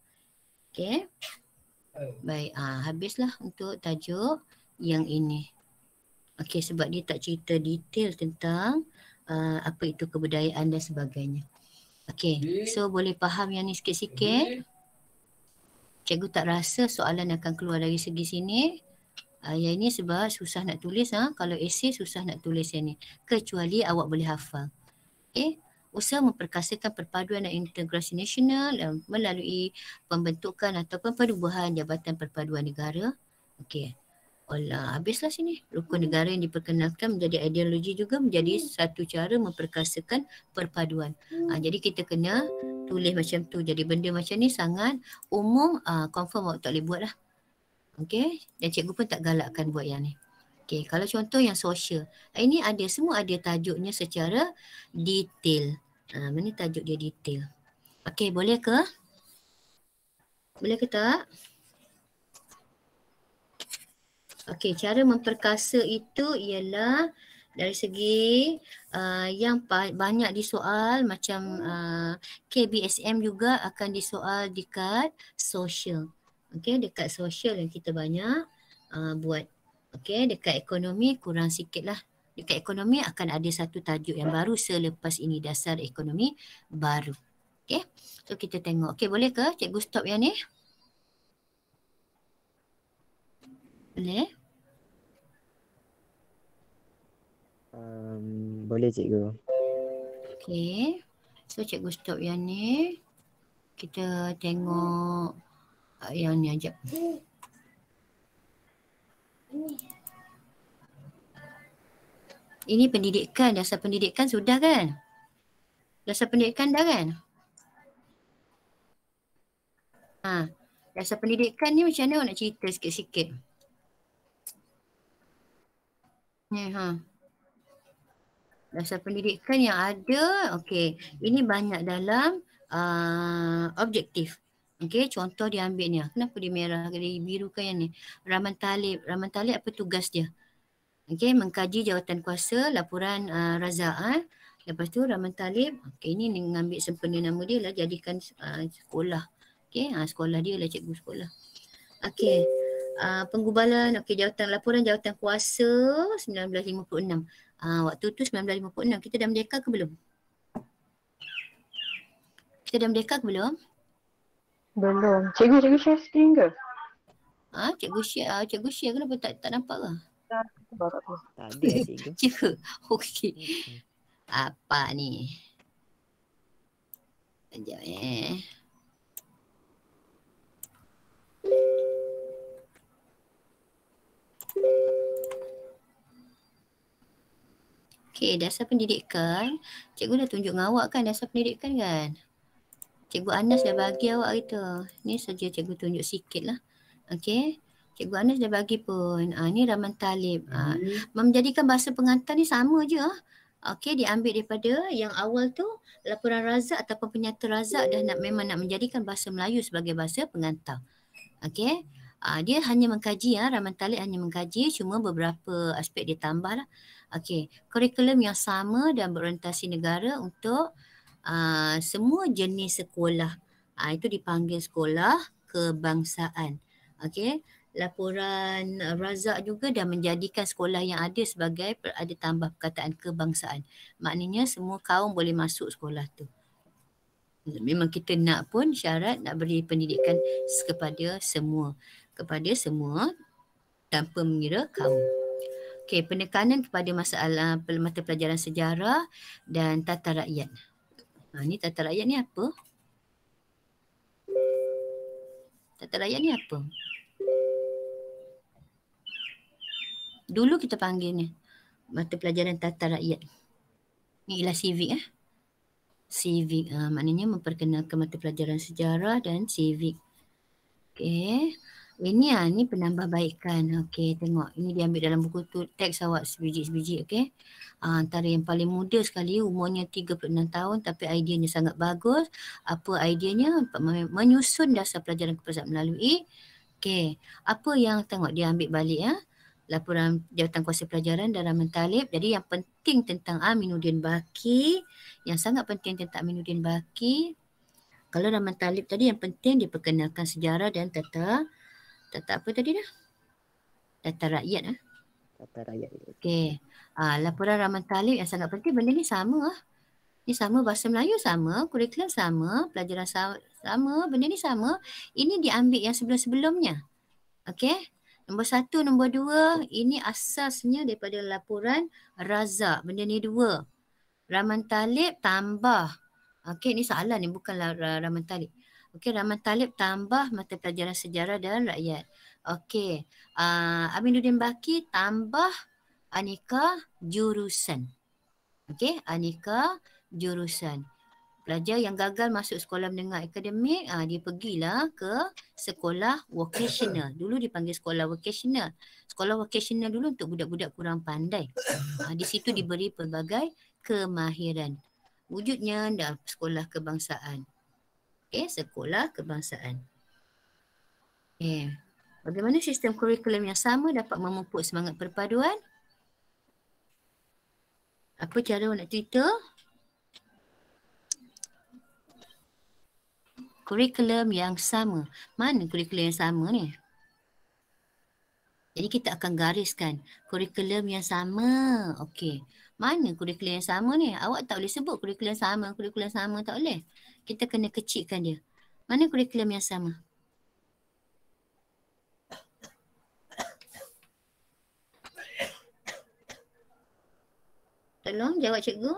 Okey. Baik, habislah untuk tajuk yang ini. Okey, sebab dia tak cerita detail tentang apa itu kebudayaan dan sebagainya. Okey, so boleh faham yang ni sikit-sikit. Cikgu tak rasa soalan akan keluar dari segi sini. Yang ini sebab susah nak tulis. Kalau esei susah nak tulis yang ni. Kecuali awak boleh hafal. Okey, usaha memperkasakan perpaduan dan integrasi nasional melalui pembentukan ataupun perubahan Jabatan Perpaduan Negara. Okey. Habislah sini. Rukun negara yang diperkenalkan menjadi ideologi juga menjadi satu cara memperkasakan perpaduan. Jadi kita kena tulis macam tu. Jadi benda macam ni sangat umum, confirm awak tak boleh buat lah. Okay. Dan cikgu pun tak galakkan buat yang ni. Okay. Kalau contoh yang sosial. Ini ada, semua ada tajuknya secara detail. Mana tajuk dia detail. Okay, boleh ke? Boleh ke tak? Okey, cara memperkasa itu ialah dari segi yang banyak disoal macam KBSM juga akan disoal dekat sosial. Okey, dekat sosial yang kita banyak buat. Okey, dekat ekonomi kurang sikit lah. Dekat ekonomi akan ada satu tajuk yang baru selepas ini, dasar ekonomi baru. Okey, so kita tengok. Okey, boleh ke cikgu stop yang ni? Boleh? Boleh cikgu. Okay. So cikgu stop yang ni. Kita tengok yang ni ajak. Ini pendidikan, dasar pendidikan sudah kan? Dasar pendidikan dah kan? Dasar pendidikan ni macam mana awak nak cerita sikit-sikit? Ni dasar pendidikan yang ada, okey. Ini banyak dalam objektif. Okey, contoh dia ambil ni. Kenapa dia merah, dia birukan yang ni? Rahman Talib. Rahman Talib apa tugas dia? Okey, mengkaji jawatan kuasa, laporan Razak. Lepas tu Rahman Talib, okey, ini mengambil sempena nama dia lah, jadikan sekolah. Okey, sekolah dia lah, cikgu sekolah. Okey. Penggubalan, laporan jawatan kuasa 1956. Waktu tu 1956 kita dah merdeka ke belum? Kita dah merdeka ke belum? Belum. Cikgu share screen ke? Cikgu share kenapa tak nampak ke? Tak ada cikgu. Cikgu. Okey. Apa ni? Sekejap Okey, dasar pendidikan. Cikgu dah tunjuk dengan awak kan dasar pendidikan kan? Cikgu Anas dah bagi awak itu. Ni saja cikgu tunjuk sikit lah. Okey. Cikgu Anas dah bagi pun. Ni Rahman Talib. Menjadikan bahasa pengantar ni sama je. Okey, diambil daripada yang awal tu laporan Razak ataupun penyata Razak dah memang nak menjadikan bahasa Melayu sebagai bahasa pengantar. Okey. Dia hanya mengkaji Rahman Talib hanya mengkaji, cuma beberapa aspek dia tambah lah. Okey, kurikulum yang sama dan berorientasi negara untuk semua jenis sekolah. Itu dipanggil sekolah kebangsaan. Okey, laporan Razak juga dah menjadikan sekolah yang ada sebagai ada tambah perkataan kebangsaan. Maknanya semua kaum boleh masuk sekolah tu. Memang kita nak pun syarat nak beri pendidikan kepada semua tanpa mengira kaum. Okey, penekanan kepada masalah mata pelajaran sejarah dan tata rakyat. Ni tata rakyat ni apa? Tata rakyat ni apa? Dulu kita panggil ni mata pelajaran tata rakyat. Ni ialah civic Civic maknanya memperkenalkan mata pelajaran sejarah dan civic. Okey. Ini ni penambahbaikan. Okey, tengok. Ini diambil dalam buku tu, teks awak sebiji-sebiji, okey. Antara yang paling muda sekali, umurnya 36 tahun tapi ideanya sangat bagus. Apa ideanya? Menyusun dasar pelajaran kebangsaan melalui. Okey, apa yang tengok dia ambil balik laporan Jawatan Kuasa Pelajaran dan Rahman Talib. Jadi yang penting tentang Aminuddin Baqi, yang sangat penting tentang Aminuddin Baqi. Kalau Rahman Talib tadi yang penting dia perkenalkan sejarah dan tata apa tadi dah? Tata rakyat Tata rakyat. Okey. Laporan Rahman Talib yang sangat penting, benda ni sama Ni sama, bahasa Melayu sama, kurikulum sama, pelajaran sama, benda ni sama. Ini diambil yang sebelum-sebelumnya. Okey. Nombor 1, nombor 2, ini asasnya daripada laporan Razak. Benda ni 2. Rahman Talib tambah. Okey, ni soalan ni, bukanlah Rahman Talib. Okey, Rahman Talib tambah mata pelajaran sejarah dan rakyat. Okey, Aminuddin Baqi tambah aneka jurusan. Okey, aneka jurusan. Pelajar yang gagal masuk sekolah menengah akademik, dia pergilah ke sekolah vocational. Dulu dipanggil sekolah vocational. Sekolah vocational dulu untuk budak-budak kurang pandai. Di situ diberi pelbagai kemahiran. Wujudnya dalam sekolah kebangsaan. Okey, sekolah kebangsaan. Okey. Bagaimana sistem kurikulum yang sama dapat memupuk semangat perpaduan? Apa cara nak cerita? Kurikulum yang sama. Mana kurikulum yang sama ni? Jadi kita akan gariskan kurikulum yang sama. Okey. Mana kurikulum yang sama ni? Awak tak boleh sebut kurikulum yang sama tak boleh. Kita kena kecilkan dia. Mana kurikulum yang sama? Tolong jawab cikgu.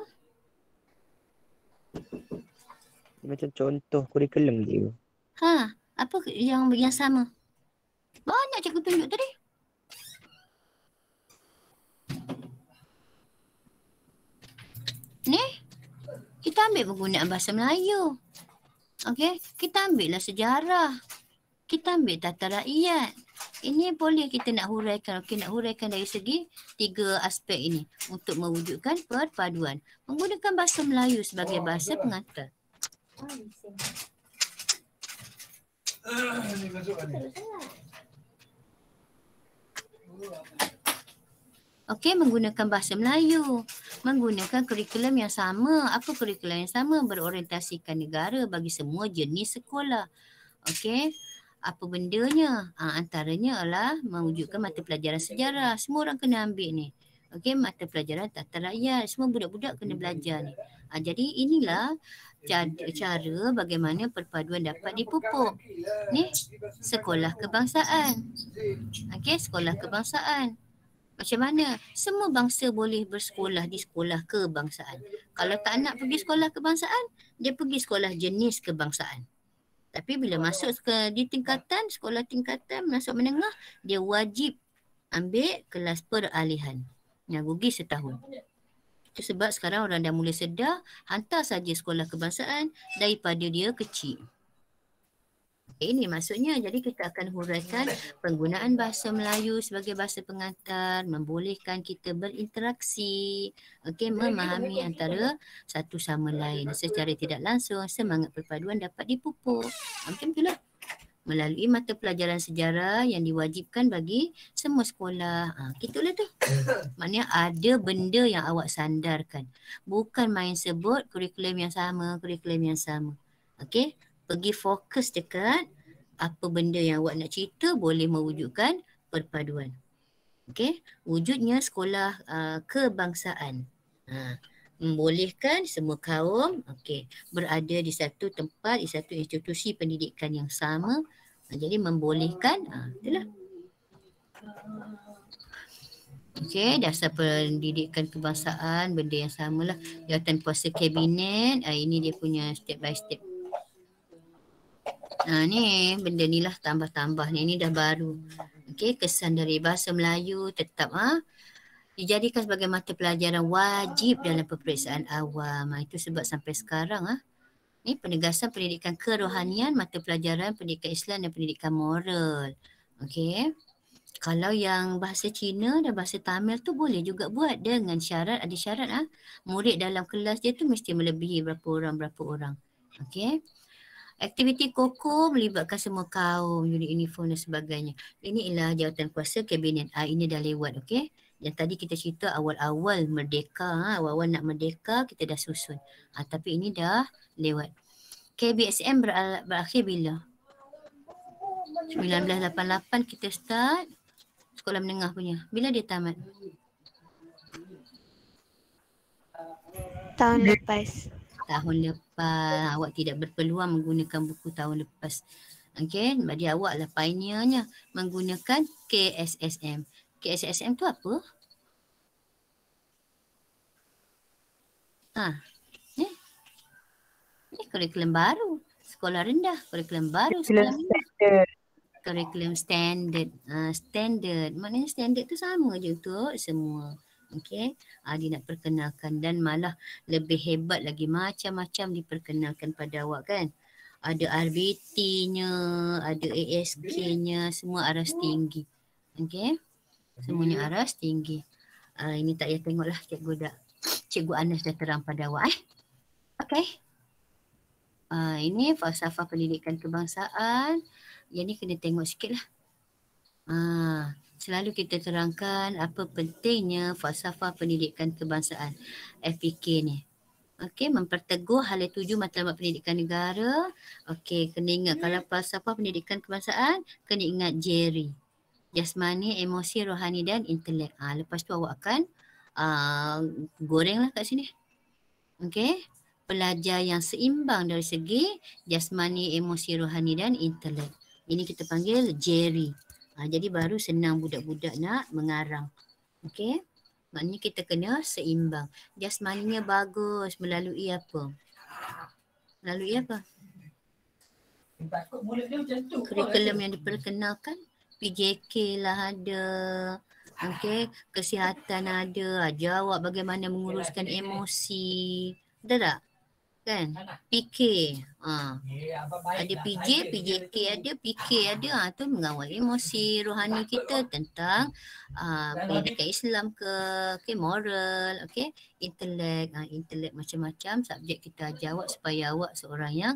Macam contoh kurikulum je. Apa yang sama? Banyak cikgu tunjuk tadi. Ni, kita ambil penggunaan bahasa Melayu. Okey, kita ambillah sejarah. Kita ambil tata rakyat. Ini boleh kita nak huraikan. Okey, nak huraikan dari segi 3 aspek ini untuk mewujudkan perpaduan. Menggunakan bahasa Melayu sebagai bahasa pengantar. Okey, menggunakan bahasa Melayu. Menggunakan kurikulum yang sama. Apa kurikulum yang sama? Berorientasikan negara bagi semua jenis sekolah. Okey. Apa bendanya? Antaranya adalah mewujudkan mata pelajaran sejarah. Semua orang kena ambil ni. Okey, mata pelajaran tata rakyat. Semua budak-budak kena belajar ni. Jadi inilah cara bagaimana perpaduan dapat dipupuk. Ni, sekolah kebangsaan. Okey, sekolah kebangsaan. Macam mana? Semua bangsa boleh bersekolah di sekolah kebangsaan. Kalau tak nak pergi sekolah kebangsaan, dia pergi sekolah jenis kebangsaan. Tapi bila masuk di tingkatan, sekolah tingkatan, masuk menengah, dia wajib ambil kelas peralihan. Yang rugi setahun. Itu sebab sekarang orang dah mula sedar, hantar saja sekolah kebangsaan daripada dia kecil. Ini maksudnya, jadi kita akan huraikan penggunaan bahasa Melayu sebagai bahasa pengantar, membolehkan kita berinteraksi, memahami antara satu sama lain. Secara tidak langsung, semangat perpaduan dapat dipupuk. Macam itulah. Melalui mata pelajaran sejarah yang diwajibkan bagi semua sekolah. Itulah tu. Maknanya ada benda yang awak sandarkan. Bukan main sebut kurikulum yang sama, Okey? Pergi fokus dekat apa benda yang awak nak cerita boleh mewujudkan perpaduan. Okey, wujudnya sekolah kebangsaan. Membolehkan semua kaum berada di satu tempat, di satu institusi pendidikan yang sama. Jadi membolehkan, itulah. Okey, dasar pendidikan kebangsaan, benda yang samalah. Jawatan kuasa kabinet, ini dia punya step by step. Ni benda ni lah tambah-tambah ni. Ini dah baru. Okey, kesan dari bahasa Melayu tetap dijadikan sebagai mata pelajaran wajib dalam peperiksaan awam. Itu sebab sampai sekarang ni penegasan pendidikan kerohanian, mata pelajaran pendidikan Islam dan pendidikan moral. Okey. Kalau yang bahasa Cina dan bahasa Tamil tu boleh juga buat dengan syarat, ada syarat murid dalam kelas dia tu mesti melebihi berapa orang. Okey. Aktiviti KOKO melibatkan semua kaum, unit uniform dan sebagainya. Ini ialah jawatan kuasa kabinet. Ini dah lewat, okey. Yang tadi kita cerita awal-awal merdeka, awal-awal nak merdeka kita dah susun. Tapi ini dah lewat. KBSM berakhir bila? 1988 kita start sekolah menengah punya. Bila dia tamat? Tahun lepas. Tahun lepas. Awak tidak berpeluang menggunakan buku tahun lepas. Okey, bagi awak lah pioneernya menggunakan KSSM. KSSM tu apa? Ni kurikulum baru. Sekolah rendah, kurikulum baru. Kurikulum standard. Standard. Maknanya standard tu sama je untuk semua. Okey. Dia nak perkenalkan dan malah lebih hebat lagi. Macam-macam diperkenalkan pada awak kan. Ada RBT-nya, ada ASK-nya, semua aras tinggi. Okey. Semuanya aras tinggi. Ini tak payah tengok lah Cikgu Anas dah terang pada awak. Okey. Ini falsafah pendidikan kebangsaan. Yang ni kena tengok sikit lah. Selalu kita terangkan apa pentingnya falsafah pendidikan kebangsaan. FPK ni. Okey, memperteguh hala tuju matlamat pendidikan negara. Okey, kena ingat kalau falsafah pendidikan kebangsaan, kena ingat Jerry. Jasmani, emosi, rohani dan intelek. Lepas tu awak akan goreng lah kat sini. Okey. Pelajar yang seimbang dari segi jasmani, emosi, rohani dan intelek. Ini kita panggil Jerry. Jadi baru senang budak-budak nak mengarang. Okey. Maknanya kita kena seimbang. Jasmaninya bagus melalui apa? Melalui apa? Kurikulum yang diperkenalkan. PJK lah ada. Okey. Kesihatan ada. Jawab bagaimana menguruskan emosi. Ada tak? Kan? PK. Ada PJ, PJK ada, PK ada. Tu mengawal emosi rohani kita tentang pendidikan Islam ke, moral, intelek. Intelek macam-macam subjek kita jawab supaya awak seorang yang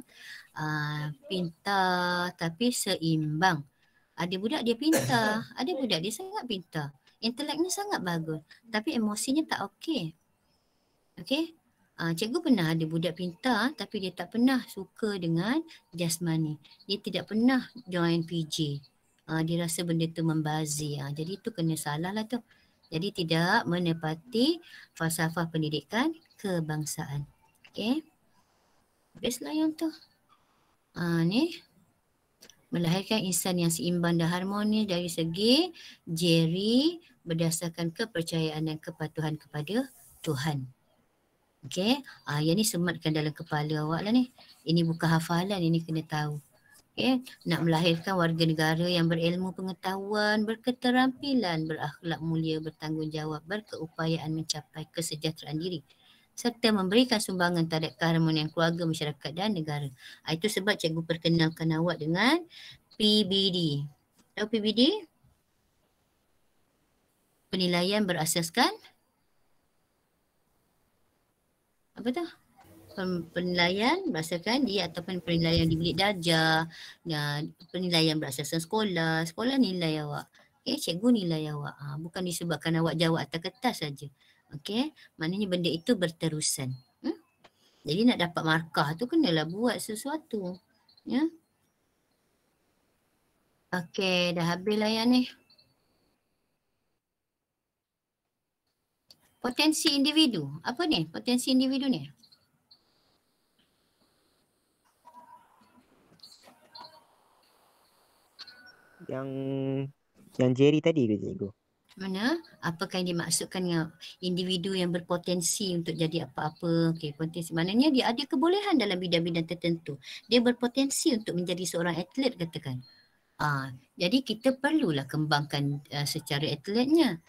pintar tapi seimbang. Ada budak dia pintar, ada budak dia sangat pintar. Inteleknya sangat bagus tapi emosinya tak okey. Okey? Cikgu pernah ada budak pintar tapi dia tak pernah suka dengan jasmani. Dia tidak pernah join PJ. Dia rasa benda tu membazir. Jadi tu kena salah lah tu. Jadi tidak menepati falsafah pendidikan kebangsaan. Okey. Best lah yang tu. Ni. Melahirkan insan yang seimbang dan harmonis dari segi Jerry berdasarkan kepercayaan dan kepatuhan kepada Tuhan. Okey, yang ni sematkan dalam kepala awak lah ni. Ini bukan hafalan, ini kena tahu. Okey, nak melahirkan warga negara yang berilmu pengetahuan, berketerampilan, berakhlak mulia, bertanggungjawab, berkeupayaan mencapai kesejahteraan diri serta memberikan sumbangan terhadap keharmonian keluarga, masyarakat dan negara. Itu sebab cikgu perkenalkan awak dengan PBD. Tahu PBD? Penilaian berasaskan apa tu? Penilaian berdasarkan dia ataupun penilaian di bilik darjah, penilaian berasaskan sekolah. Sekolah nilai awak. Okey, cikgu nilai awak. Bukan disebabkan awak jawab atas kertas saja. Okey, maknanya benda itu berterusan. Jadi nak dapat markah tu kenalah buat sesuatu. Ya. Okey, dah habis lah yang ni. Potensi individu. Apa ni? Potensi individu ni? Yang Jerry tadi ke cikgu? Mana? Apakah yang dimaksudkan dengan individu yang berpotensi untuk jadi apa-apa? Okey, potensi. Maknanya dia ada kebolehan dalam bidang-bidang tertentu. Dia berpotensi untuk menjadi seorang atlet katakan. Jadi kita perlulah kembangkan secara atletnya.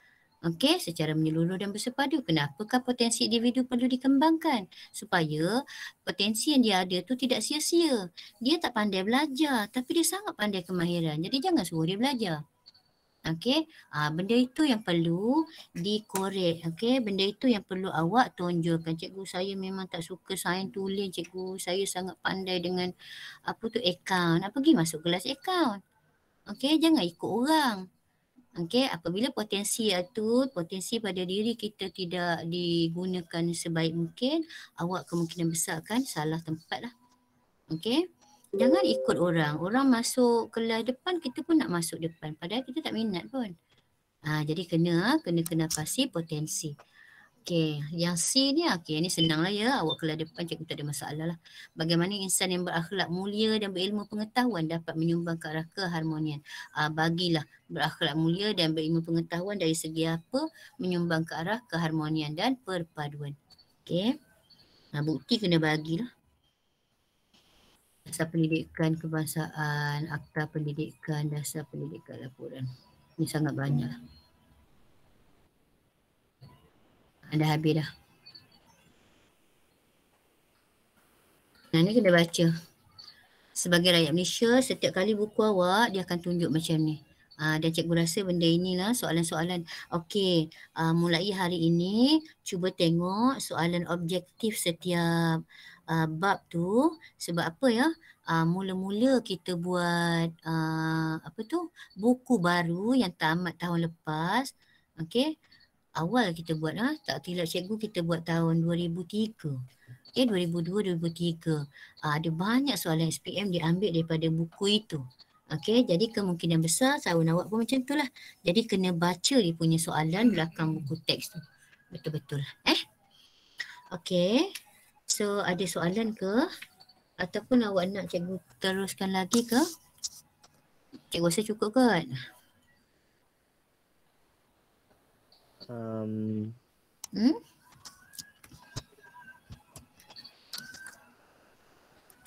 Okey, secara menyeluruh dan bersepadu. Kenapakah potensi individu perlu dikembangkan? Supaya potensi yang dia ada tu tidak sia-sia. Dia tak pandai belajar tapi dia sangat pandai kemahiran. Jadi jangan suruh dia belajar. Okey, benda itu yang perlu dikorek. Okey, benda itu yang perlu awak tonjolkan. Cikgu, saya memang tak suka sains tulis cikgu. Saya sangat pandai dengan akaun. Pergi masuk kelas akaun. Okey, jangan ikut orang. Okey, apabila potensi pada diri kita tidak digunakan sebaik mungkin, awak kemungkinan besar kan salah tempat lah. Okey. Jangan ikut orang. Orang masuk kelas depan, kita pun nak masuk depan. Padahal kita tak minat pun. Jadi kena pasti potensi. Okey, yang C ni ini senang lah ya. Awak kelas depan cikgu tak ada masalah lah. Bagaimana insan yang berakhlak mulia dan berilmu pengetahuan dapat menyumbang ke arah keharmonian. Bagilah berakhlak mulia dan berilmu pengetahuan dari segi apa menyumbang ke arah keharmonian dan perpaduan. Okey. Bukti kena bagilah. Dasar pendidikan kebangsaan, akta pendidikan, dasar pendidikan laporan. Ini sangat banyak. Dah habis dah. Ni kena baca. Sebagai rakyat Malaysia, setiap kali buku awak, dia akan tunjuk macam ni. Dan cikgu rasa benda inilah soalan-soalan. Okey, mulai hari ini, cuba tengok soalan objektif setiap bab tu. Sebab apa ya? Mula-mula kita buat buku baru yang tamat tahun lepas. Okey, awal kita buat tak silap cikgu kita buat tahun 2003. 2002-2003. Ada banyak soalan SPM diambil daripada buku itu. Okey, jadi kemungkinan besar sawan awak pun macam tu lah. Jadi kena baca dia punya soalan belakang buku teks tu. Betul-betul. Okey. So ada soalan ke? Ataupun awak nak cikgu teruskan lagi ke? Cikgu rasa cukup kan?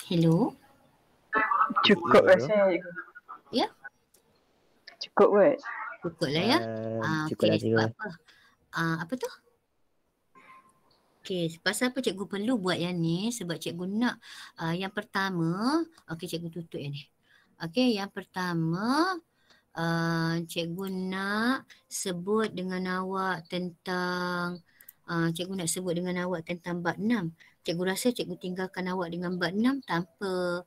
Hello? Cukup rasanya. Ya? Cukup kot. Cukup lah ya? Cukup lah cikgu. Apa tu? Okey, pasal apa cikgu perlu buat yang ni? Sebab cikgu nak yang pertama, cikgu tutup yang ni. Okey, yang pertama cikgu nak sebut dengan awak tentang bab 6. Cikgu rasa cikgu tinggalkan awak dengan bab 6 tanpa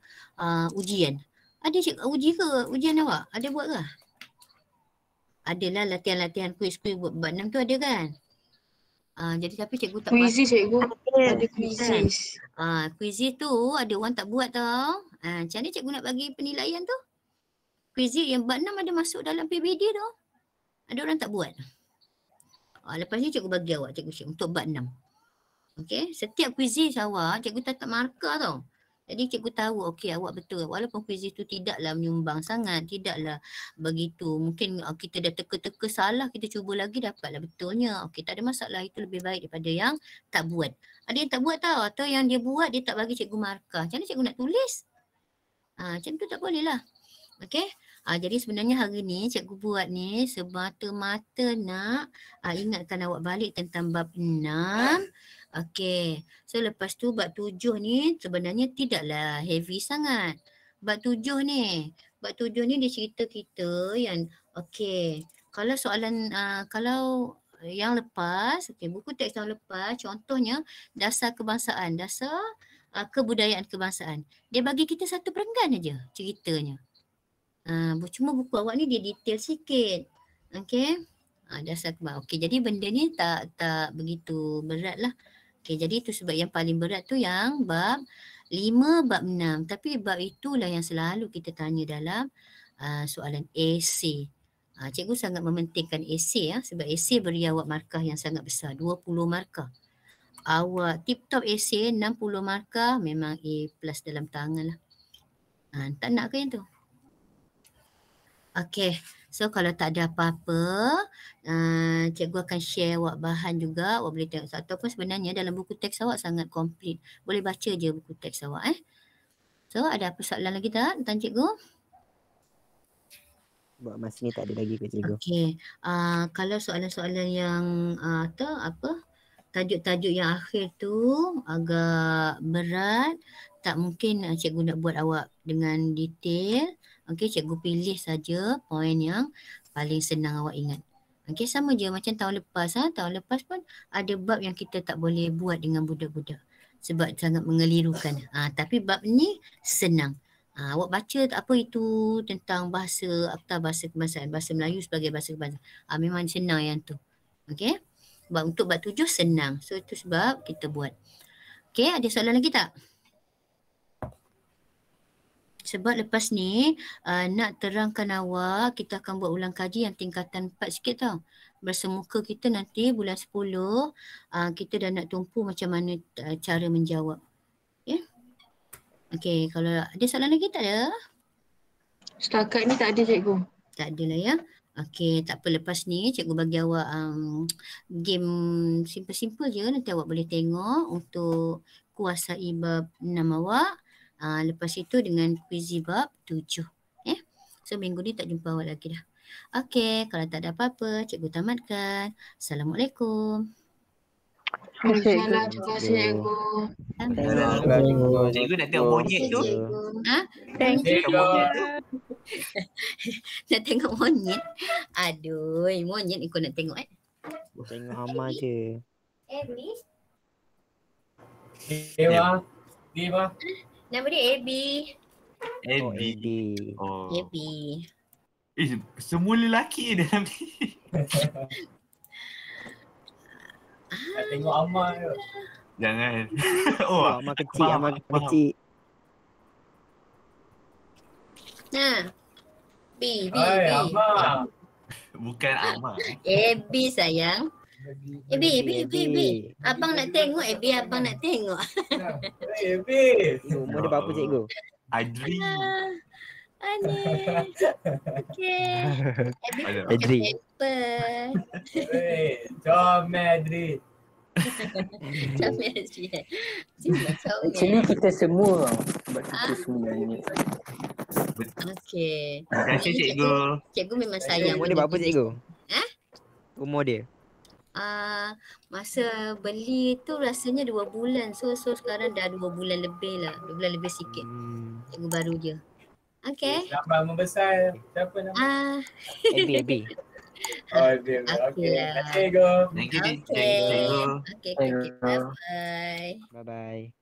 ujian. Ada cikgu uji ke? Ujian awak? Ada buat ke? Adalah latihan-latihan kuis-kuis buat bab 6 tu ada kan? Jadi tapi cikgu tak Kuizi cikgu. Ada kuizi. Kuizi tu ada orang tak buat tau. Macam mana cikgu nak bagi penilaian tu? Kuizi yang bab 6 ada masuk dalam PBD tu. Ada orang tak buat. Lepas ni cikgu bagi awak cikgu untuk bab 6. Okey, setiap kuizi awak cikgu tetap markah tau. Jadi cikgu tahu okey awak betul. Walaupun kuizi tu tidaklah menyumbang sangat, tidaklah begitu. Mungkin kita dah teka-teka salah, kita cuba lagi dapatlah betulnya. Okey, tak ada masalah. Itu lebih baik daripada yang tak buat. Ada yang tak buat tau, atau yang dia buat dia tak bagi cikgu markah. Macam mana cikgu nak tulis? Macam tu tak boleh lah. Okey. Jadi sebenarnya hari ni cikgu buat ni semata-mata nak ingatkan awak balik tentang bab 6. Okey. So lepas tu bab 7 ni sebenarnya tidaklah heavy sangat. Bab 7 ni dia cerita kita yang okey. Kalau soalan kalau yang lepas, buku teks tahun lepas contohnya dasar kebangsaan, dasar kebudayaan kebangsaan. Dia bagi kita satu perenggan aja ceritanya. Cuma buku awak ni dia detail sikit. Okey. Dasar kebangsaan. Okey, jadi benda ni tak begitu berat lah. Okey, jadi itu sebab yang paling berat tu yang bab 5, bab 6. Tapi bab itulah yang selalu kita tanya dalam soalan esei. Cikgu sangat mementingkan esei sebab esei beri awak markah yang sangat besar, 20 markah. Awak tip-top esei 60 markah memang A+ dalam tangan lah. Tak nak ke yang tu? Okey, So kalau tak ada apa-apa, cikgu akan share awak bahan juga. Awak boleh tengok. Ataupun sebenarnya dalam buku teks awak sangat komplit. Boleh baca je buku teks awak. So ada apa soalan lagi tak tentang cikgu? Buat masa ni tak ada lagi ke cikgu. Okey. Kalau soalan-soalan yang tajuk-tajuk yang akhir tu agak berat, tak mungkin cikgu nak buat awak dengan detail. Okey, cikgu pilih saja poin yang paling senang awak ingat. Okey, sama je macam tahun lepas. Tahun lepas pun ada bab yang kita tak boleh buat dengan budak-budak sebab sangat mengelirukan. Tapi bab ni senang. Awak baca apa itu tentang bahasa, akta bahasa kebangsaan, bahasa Melayu sebagai bahasa kebangsaan. Memang senang yang tu. Okey. Untuk bab 7 senang. So itu sebab kita buat. Okey, ada soalan lagi tak? Sebab lepas ni nak terangkan awak, kita akan buat ulang kaji yang tingkatan 4 sikit tau. Bersemuka kita nanti bulan 10, kita dah nak tumpu macam mana cara menjawab. Okay. Okey, kalau ada soalan lagi tak ada? Setakat ni tak ada cikgu. Tak ada lah ya. Okey, tak apa, lepas ni cikgu bagi awak game simple-simple je. Nanti awak boleh tengok untuk kuasai bab 6 awak. Lepas itu dengan kuizi bab 7. So minggu ni tak jumpa awak lagi dah. Okey, kalau tak ada apa-apa, cikgu tamatkan. Assalamualaikum. Waalaikumsalam. Terima kasih cikgu. Cikgu nak tengok monyet tu. Thank you. Nak tengok monyet? Aduh, monyet ni kau nak tengok Tengok Hama je. Abby? Eva. Nama dia Abby. Abby. Abby. Semua lelaki dalam ni. Nak tengok Amal tu. Jangan. Hama kecil, Hama kecil. B. Hai, Amal. Bukan Amal. Abby sayang. Abby. Abang nak tengok, Abby. Abang nak tengok. Abby. Umur dia berapa cikgu? Adri. Aneh. Okay. Adri. Comel Adri. Comel Adri. Actually kita semua sebab kita semua ni. Okay. Terima kasih cikgu. Cikgu memang sayang. Umur dia berapa cikgu? Umur dia? Masa beli tu rasanya 2 bulan. So sekarang dah 2 bulan lebih lah. 2 bulan lebih sikit. Cikgu baru je. Okay. Nama membesar. Siapa nama? Abby. Abby. Okay. Terima kasih cikgu. Thank you cikgu. Okay. Bye-bye. Bye-bye.